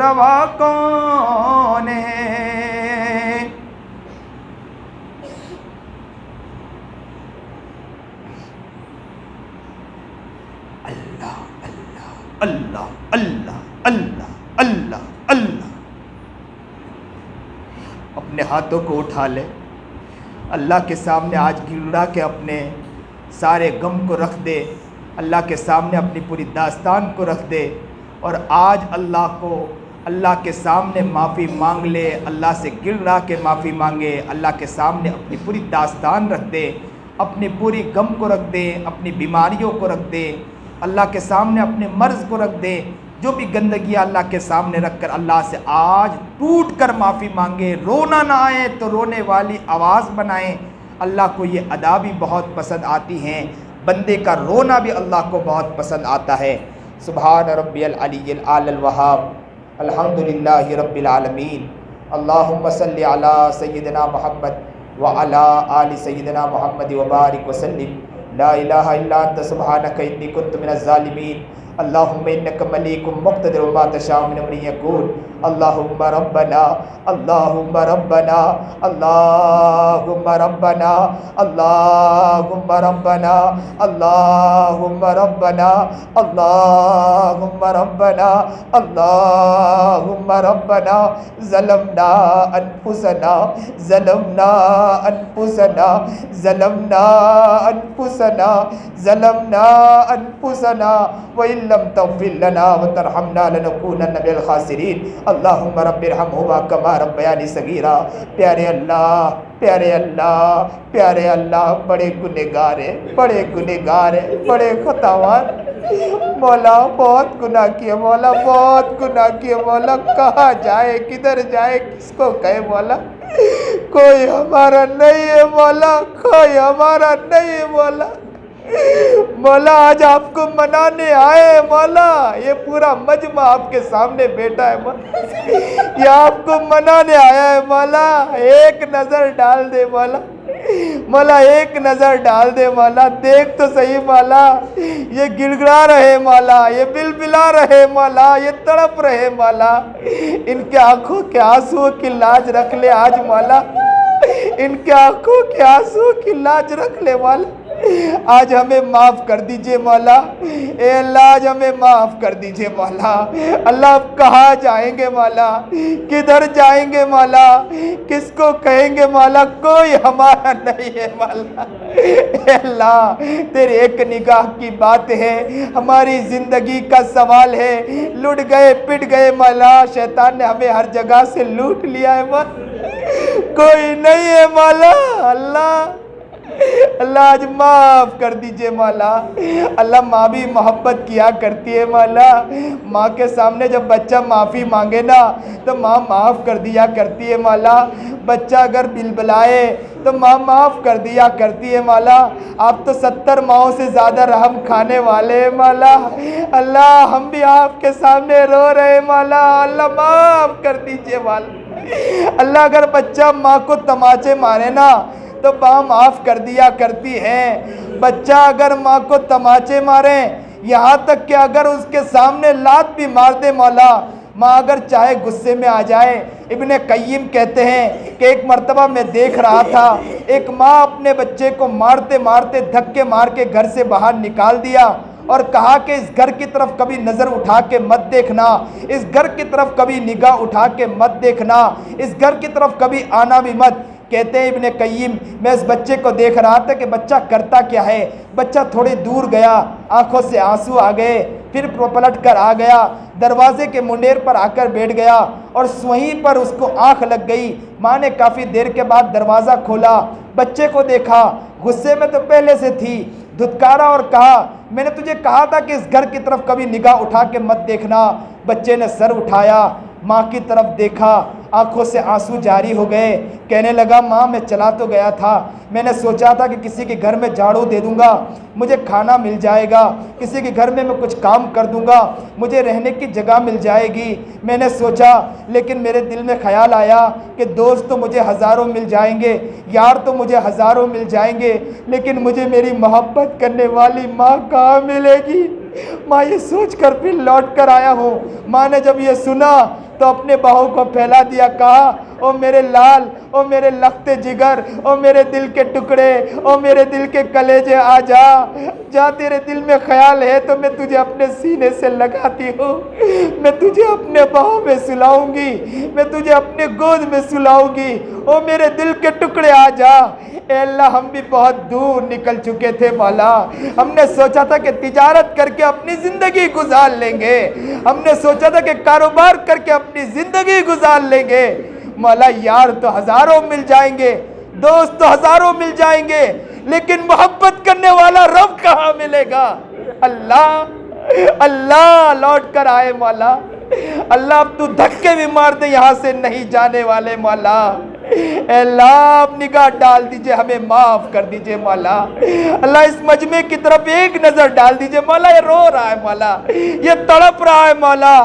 روا کون ہے؟ اللہ اللہ اللہ اللہ اللہ اللہ اللہ، اپنے ہاتھوں کو اٹھا لے، اللہ کے سامنے آج گڑگڑا کے اپنے سارے غم کو رکھ دے، اللہ کے سامنے اپنی پوری داستان کو رکھ دے، اور آج اللہ کے سامنے معافی مانگ لے، اللہ سے گڑگڑا کے معافی مانگے، اللہ کے سامنے اپنی پوری داستان رکھ دے، اپنی پوری غم کو رکھ دے، اپنی بیماریوں کو رکھ دے، اللہ کے سامنے اپنے مرض کو رکھ دے، جو بھی گندگی اللہ کے سامنے رکھ کر اللہ سے آج ٹوٹ کر معافی مانگے، رونا نہ آئے تو رونے والی آواز بنائیں۔ اللہ کو یہ ادا بھی بہت پسند آتی ہیں، بندے کا رونا بھی اللہ کو بہت پسند آتا ہے۔ سبحان ربی العلی الاعلی الوہاب، الحمدللہ رب العالمین، اللہم صلی علی سیدنا محمد وعلی آل سیدنا محمد وبارک وسلم، لا الہ الا انت سبحانک انی کنت من الظالمین، اللہم انک ملیک مقتدر ما تشاء من امر یکون، اللہم ربنا اللہم ربنا اللہم ربنا اللہم ربنا اللہم ربنا اللہم ربنا اللہم ربنا ظلمنا انفسنا ظلمنا انفسنا ظلمنا انفسنا ظلمنا انفسنا وإن لم تغفر لنا وترحمنا لنكونن من الخاسرین، اللہم رب ارحمہما کما ربیانی صغیرا۔ پیارے اللہ پیارے اللہ پیارے اللہ، بڑے گنہگار ہیں، بڑے گنہگار ہیں، بڑے خطاوار، مولا بہت گناہ کیے، مولا بہت گناہ کیے، مولا کہاں جائے، کدھر جائے، کس کو کہے مولا، کوئی ہمارا نہیں ہے مولا، کوئی ہمارا نہیں ہے مولا۔ مولا آج آپ کو منانے آئے مولا، یہ پورا مجمع آپ کے سامنے بیٹھا ہے مولا، یہ آپ کو منانے آیا ہے مولا، ایک نظر ڈال دے مولا، مولا ایک نظر ڈال دے مولا، دیکھ تو صحیح مولا، یہ گڑگڑا رہے مولا، یہ بلبلا رہے مولا، یہ تڑپ رہے مولا، ان کے آنکھوں کے آنسو کی لاج رکھ لے آج مولا، ان کے آنکھوں کے آنسو کی لاج رکھ لے مولا، آج ہمیں معاف کر دیجئے مولا، اے اللہ آج ہمیں معاف کر دیجئے مولا۔ اللہ اب کہاں جائیں گے مولا، کدھر جائیں گے مولا، کس کو کہیں گے مولا، کوئی ہمارا نہیں ہے مولا۔ اے اللہ تیری ایک نگاہ کی بات ہے، ہماری زندگی کا سوال ہے، لٹ گئے پٹ گئے مولا، شیطان نے ہمیں ہر جگہ سے لوٹ لیا ہے مولا، کوئی نہیں ہے مولا۔ اللہ آج معاف کر دیجئے مولا۔ اللہ ماں بھی محبت کیا کرتی ہے مولا، ماں کے سامنے جب بچہ معافی مانگے نا تو ماں معاف کر دیا کرتی ہے مولا، بچہ اگر بلبلائے تو ماں معاف کر دیا کرتی ہے مولا۔ آپ تو 70 ماؤں سے زیادہ رحم کھانے والے ہیں مولا۔ اللہ ہم بھی آپ کے سامنے رو رہے ہیں مولا، اللہ معاف کر دیجئے مولا۔ اللہ اگر بچہ ماں کو تماچے مارے نا تو ماں معاف کر دیا کرتی ہے، بچہ اگر ماں کو تماچے مارے، یہاں تک کہ اگر اس کے سامنے لات بھی مار دے مولا، ماں اگر چاہے غصے میں آ جائے۔ ابن قیم کہتے ہیں کہ ایک مرتبہ میں دیکھ رہا تھا، ایک ماں اپنے بچے کو مارتے مارتے دھکے مار کے گھر سے باہر نکال دیا اور کہا کہ اس گھر کی طرف کبھی نظر اٹھا کے مت دیکھنا، اس گھر کی طرف کبھی نگاہ اٹھا کے مت دیکھنا، اس گھر کی طرف کبھی آنا بھی مت۔ کہتے ہیں ابن قیم میں اس بچے کو دیکھ رہا تھا کہ بچہ کرتا کیا ہے، بچہ تھوڑی دور گیا، آنکھوں سے آنسو آ گئے، پھر پلٹ کر آ گیا، دروازے کے منڈیر پر آ کر بیٹھ گیا اور وہیں پر اس کو آنکھ لگ گئی۔ ماں نے کافی دیر کے بعد دروازہ کھولا، بچے کو دیکھا، غصے میں تو پہلے سے تھی، دھتکارا اور کہا میں نے تجھے کہا تھا کہ اس گھر کی طرف کبھی نگاہ اٹھا کے مت دیکھنا۔ بچے نے سر اٹھایا، ماں کی طرف دیکھا، آنکھوں سے آنسو جاری ہو گئے، کہنے لگا ماں میں چلا تو گیا تھا، میں نے سوچا تھا کہ کسی کے گھر میں جھاڑو دے دوں گا، مجھے کھانا مل جائے گا، کسی کے گھر میں کچھ کام کر دوں گا، مجھے رہنے کی جگہ مل جائے گی، میں نے سوچا، لیکن میرے دل میں خیال آیا کہ دوست تو مجھے ہزاروں مل جائیں گے، یار تو مجھے ہزاروں مل جائیں گے، لیکن مجھے میری محبت کرنے والی ماں کہاں ملے گی۔ ماں یہ سوچ کر پھر لوٹ کر آیا ہوں۔ ماں نے جب یہ سنا تو اپنے باہوں کو پھیلا دیا، کہا او میرے لال، او میرے لخت جگر، او میرے دل کے ٹکڑے، او میرے دل کے کلیجے، آ جا جا، تیرے دل میں خیال ہے تو میں تجھے اپنے سینے سے لگاتی ہوں، میں تجھے اپنے باہوں میں سلاؤں گی، میں تجھے اپنے گود میں سلاؤں گی، او میرے دل کے ٹکڑے آ جا۔ اے اللہ ہم بھی بہت دور نکل چکے تھے مولا، ہم نے سوچا تھا کہ تجارت کر کے اپنی زندگی گزار لیں گے، ہم نے سوچا تھا کہ کاروبار کر کے اپنی زندگی گزار لیں گے مولا، یار تو ہزاروں مل جائیں گے، دوست تو ہزاروں مل جائیں گے، لیکن محبت کرنے والا رب کہاں ملے گا؟ اللہ اللہ لوٹ کر آئے مولا، اللہ اب تو دھکے بھی مار دے یہاں سے نہیں جانے والے مولا، اے اللہ اب نگاہ ڈال دیجئے، ہمیں معاف کر دیجئے مولا، اللہ اس مجمع کی طرف ایک نظر ڈال دیجئے مولا، یہ رو رہا ہے مولا، یہ تڑپ رہا ہے مولا،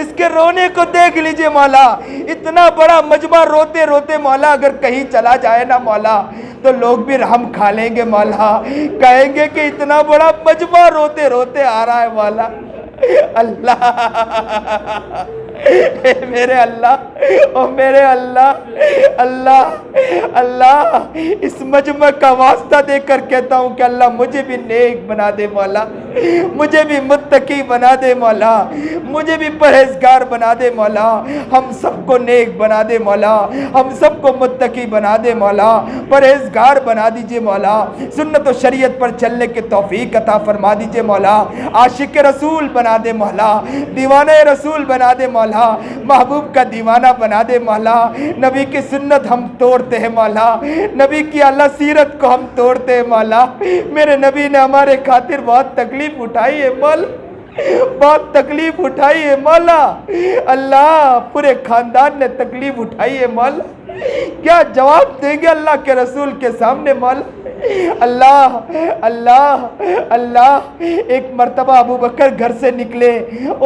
اس کے رونے کو دیکھ لیجئے مولا، اتنا بڑا مجمع روتے روتے مولا اگر کہیں چلا جائے نا مولا تو لوگ بھی رحم کھا لیں گے مولا، کہیں گے کہ اتنا بڑا مجمع روتے روتے آ رہا ہے مولا۔ اللہ اے میرے اللہ، او میرے اللہ، اللہ اللہ اس مجمع کا واسطہ دے کر کہتا ہوں کہ اللہ مجھے بھی نیک بنا دے مولا، مجھے بھی متقی بنا دے مولا، مجھے بھی پرہیزگار بنا دے مولا، ہم سب کو نیک بنا دے مولا، ہم سب کو متقی بنا دے مولا، پرہیزگار بنا دیجئے مولا، سنت و شریعت پر چلنے کے توفیق عطا فرما دیجئے مولا، عاشق رسول بنا دے مولا، دیوانہ رسول بنا دے مولا، محبوب کا دیوانہ بنا دے مولا، نبی کی سنت ہم توڑتے ہیں مولا، نبی کی اللہ سیرت کو ہم توڑتے ہیں مولا، میرے نبی نے ہمارے خاطر بہت تکلیف اٹھائی ہے مولا، بہت تکلیف اٹھائی ہے مولا، اللہ پورے خاندان نے تکلیف اٹھائی ہے مولا، کیا جواب دیں گے اللہ کے رسول کے سامنے مولا؟ اللہ اللہ اللہ ایک مرتبہ ابو بکر گھر سے نکلے،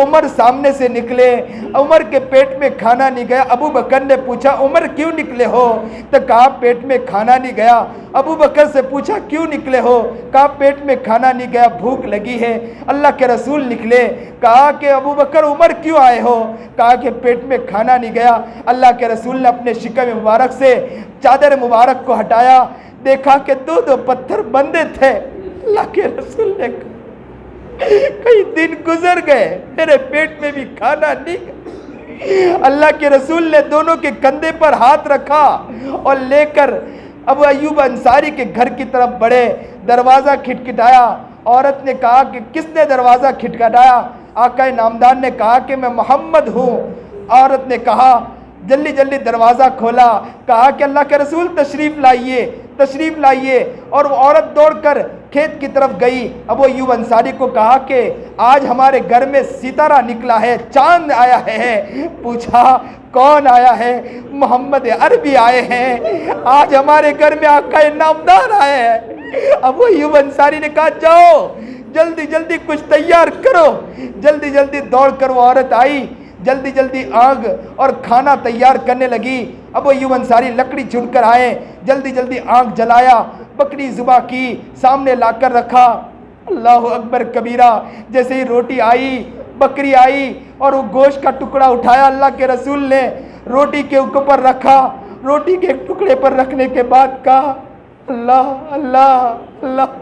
عمر سامنے سے نکلے، عمر کے پیٹ میں کھانا نہیں گیا، ابو بکر نے پوچھا عمر کیوں نکلے ہو؟ تو کہا پیٹ میں کھانا نہیں گیا، ابو بکر سے پوچھا کیوں نکلے ہو؟ کہا پیٹ میں کھانا نہیں گیا، بھوک لگی ہے۔ اللہ کے رسول نکلے، کہا کہ ابو بکر عمر کیوں آئے ہو؟ کہا کہ پیٹ میں کھانا نہیں گیا۔ اللہ کے رسول نے اپنے شکم مبارک سے چادر مبارک کو ہٹایا، دیکھا کہ دو پتھر بندے تھے۔ اللہ کے رسول نے کہا کئی دن گزر گئے، میرے پیٹ میں بھی کھانا نہیں گیا۔ اللہ کے رسول نے دونوں کے کندھے پر ہاتھ رکھا اور لے کر ابو ایوب انصاری کے گھر کی طرف بڑھے، دروازہ کھٹکھٹایا۔ عورت نے کہا کہ کس نے دروازہ کھٹکھٹایا؟ آقا نامدار نے کہا کہ میں محمد ہوں۔ عورت نے کہا جلدی جلدی دروازہ کھولا، کہا کہ اللہ کے رسول تشریف لائیے تشریف لائیے، اور وہ عورت دوڑ کر کھیت کی طرف گئی۔ ابو ایوب انصاری کو کہا کہ آج ہمارے گھر میں ستارہ نکلا ہے، چاند آیا ہے۔ پوچھا کون آیا ہے؟ محمد عربی آئے ہیں، آج ہمارے گھر میں آقا نامدار آئے ہیں۔ ابو ایوب انصاری نے کہا جاؤ جلدی جلدی کچھ تیار کرو۔ جلدی جلدی دوڑ کر وہ عورت آئی، جلدی جلدی آگ اور کھانا تیار کرنے لگی۔ ابو ایوب انصاری لکڑی چن کر آئے، جلدی جلدی آگ جلایا، بکری ذبح کی، سامنے لا کر رکھا۔ اللہ اکبر کبیرہ، جیسے ہی روٹی آئی، بکری آئی اور وہ گوشت کا ٹکڑا اٹھایا، اللہ کے رسول نے روٹی کے اوپر رکھا، روٹی کے ایک ٹکڑے پر رکھنے کے بعد کہا اللہ اللہ اللہ،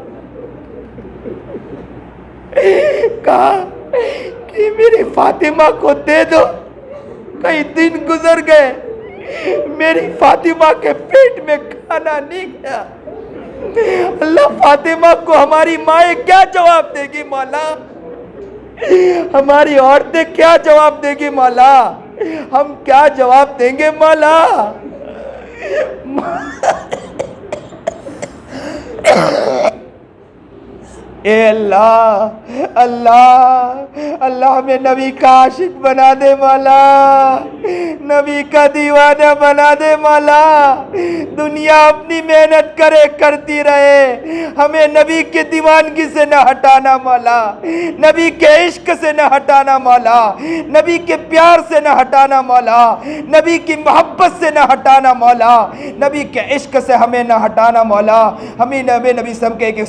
کہا کہ میری فاطمہ کو دے دو۔ کئی دن گزر گئے، میری فاطمہ کے پیٹ میں کھانا نہیں گیا۔ اللہ فاطمہ کو ہماری مائیں کیا جواب دے گی مولا؟ ہماری عورتیں کیا جواب دے گی مولا؟ ہم کیا جواب دیں گے مولا؟ اے اللہ اللہ اللہ ہمیں نبی کا عاشق بنا دے مولا، نبی کا دیوانہ بنا دے مولا۔ دنیا اپنی محنت کرے کرتی رہے، ہمیں نبی کے دیوانگی سے نہ ہٹانا مولا، نبی کے عشق سے نہ ہٹانا مولا، نبی کے پیار سے نہ ہٹانا مولا، نبی کی محبت سے نہ ہٹانا مولا، نبی کے عشق سے ہمیں نہ ہٹانا مولا۔ ہمیں نبی صلی اللہ علیہ وسلم کے ایک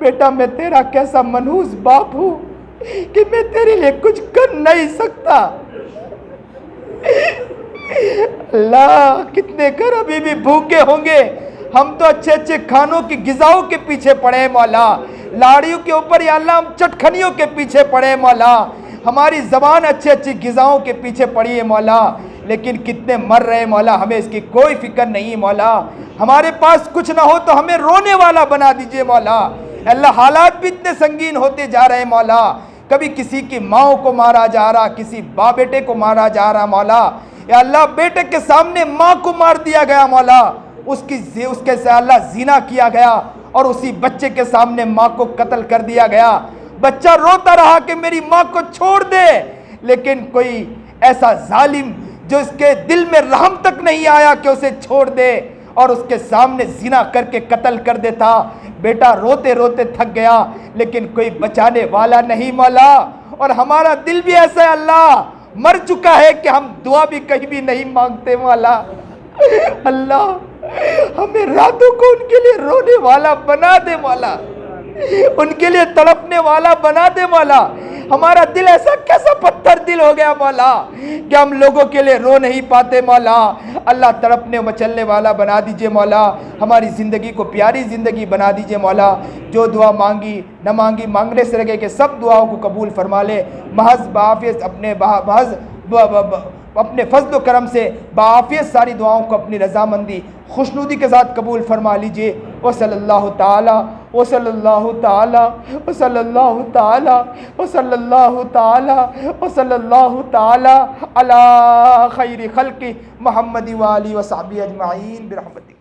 بیٹا میں تیرا کیسا منحوس باپ ہوں کہ میں تیرے لیے کچھ کر نہیں سکتا۔ اللہ کتنے گھر ابھی بھی بھوکے ہوں گے، ہم تو اچھے اچھے کھانوں کی غذاؤں کے پیچھے پڑے ہیں مولا، لاڑیوں کے اوپر یا اللہ ہم چٹکھنیوں کے پیچھے پڑے ہیں مولا، ہماری زبان اچھی اچھی غذاؤں کے پیچھے پڑی ہے مولا، لیکن کتنے مر رہے مولا، ہمیں اس کی کوئی فکر نہیں مولا۔ ہمارے پاس کچھ نہ ہو تو ہمیں رونے والا بنا دیجئے مولا۔ اللہ حالات بھی اتنے سنگین ہوتے جا رہے مولا، کبھی کسی کی ماں کو مارا جا رہا، کسی باپ بیٹے کو مارا جا رہا مولا، یا اللہ بیٹے کے سامنے ماں کو مار دیا گیا مولا، اس کے سے اللہ زنا کیا گیا، اور اسی بچے کے سامنے ماں کو قتل کر دیا گیا۔ بچہ روتا رہا کہ میری ماں کو چھوڑ دے، لیکن کوئی ایسا ظالم جو اس کے دل میں رحم تک نہیں آیا کہ اسے چھوڑ دے اور اس کے سامنے زنا کر کے قتل کر دیتا۔ بیٹا روتے روتے تھک گیا، لیکن کوئی بچانے والا نہیں مولا، اور ہمارا دل بھی ایسا ہے اللہ، مر چکا ہے کہ ہم دعا بھی کہیں بھی نہیں مانگتے مولا۔ اللہ ہمیں راتوں کو ان کے لیے رونے والا بنا دے مولا، ان کے لیے تڑپنے والا بنا دے مولا۔ ہمارا دل ایسا کیسا پتھر دل ہو گیا مولا کہ ہم لوگوں کے لیے رو نہیں پاتے مولا۔ اللہ تڑپنے مچلنے والا بنا دیجئے مولا، ہماری زندگی کو پیاری زندگی بنا دیجئے مولا۔ جو دعا مانگی نہ مانگی مانگنے سے لگے کہ سب دعاؤں کو قبول فرما لے، محض بعافیت اپنے فضل و کرم سے بعافیت ساری دعاؤں کو اپنی رضامندی خوشنودی کے ساتھ قبول فرما لیجئے۔ وصلی اللہ تعالی وصلی اللہ تعالی وصلی اللہ تعالی وصلی اللہ تعالی وصلی اللہ تعالی علی خیر خلق محمد و آلہ و صحبہ اجمعین برحمتک۔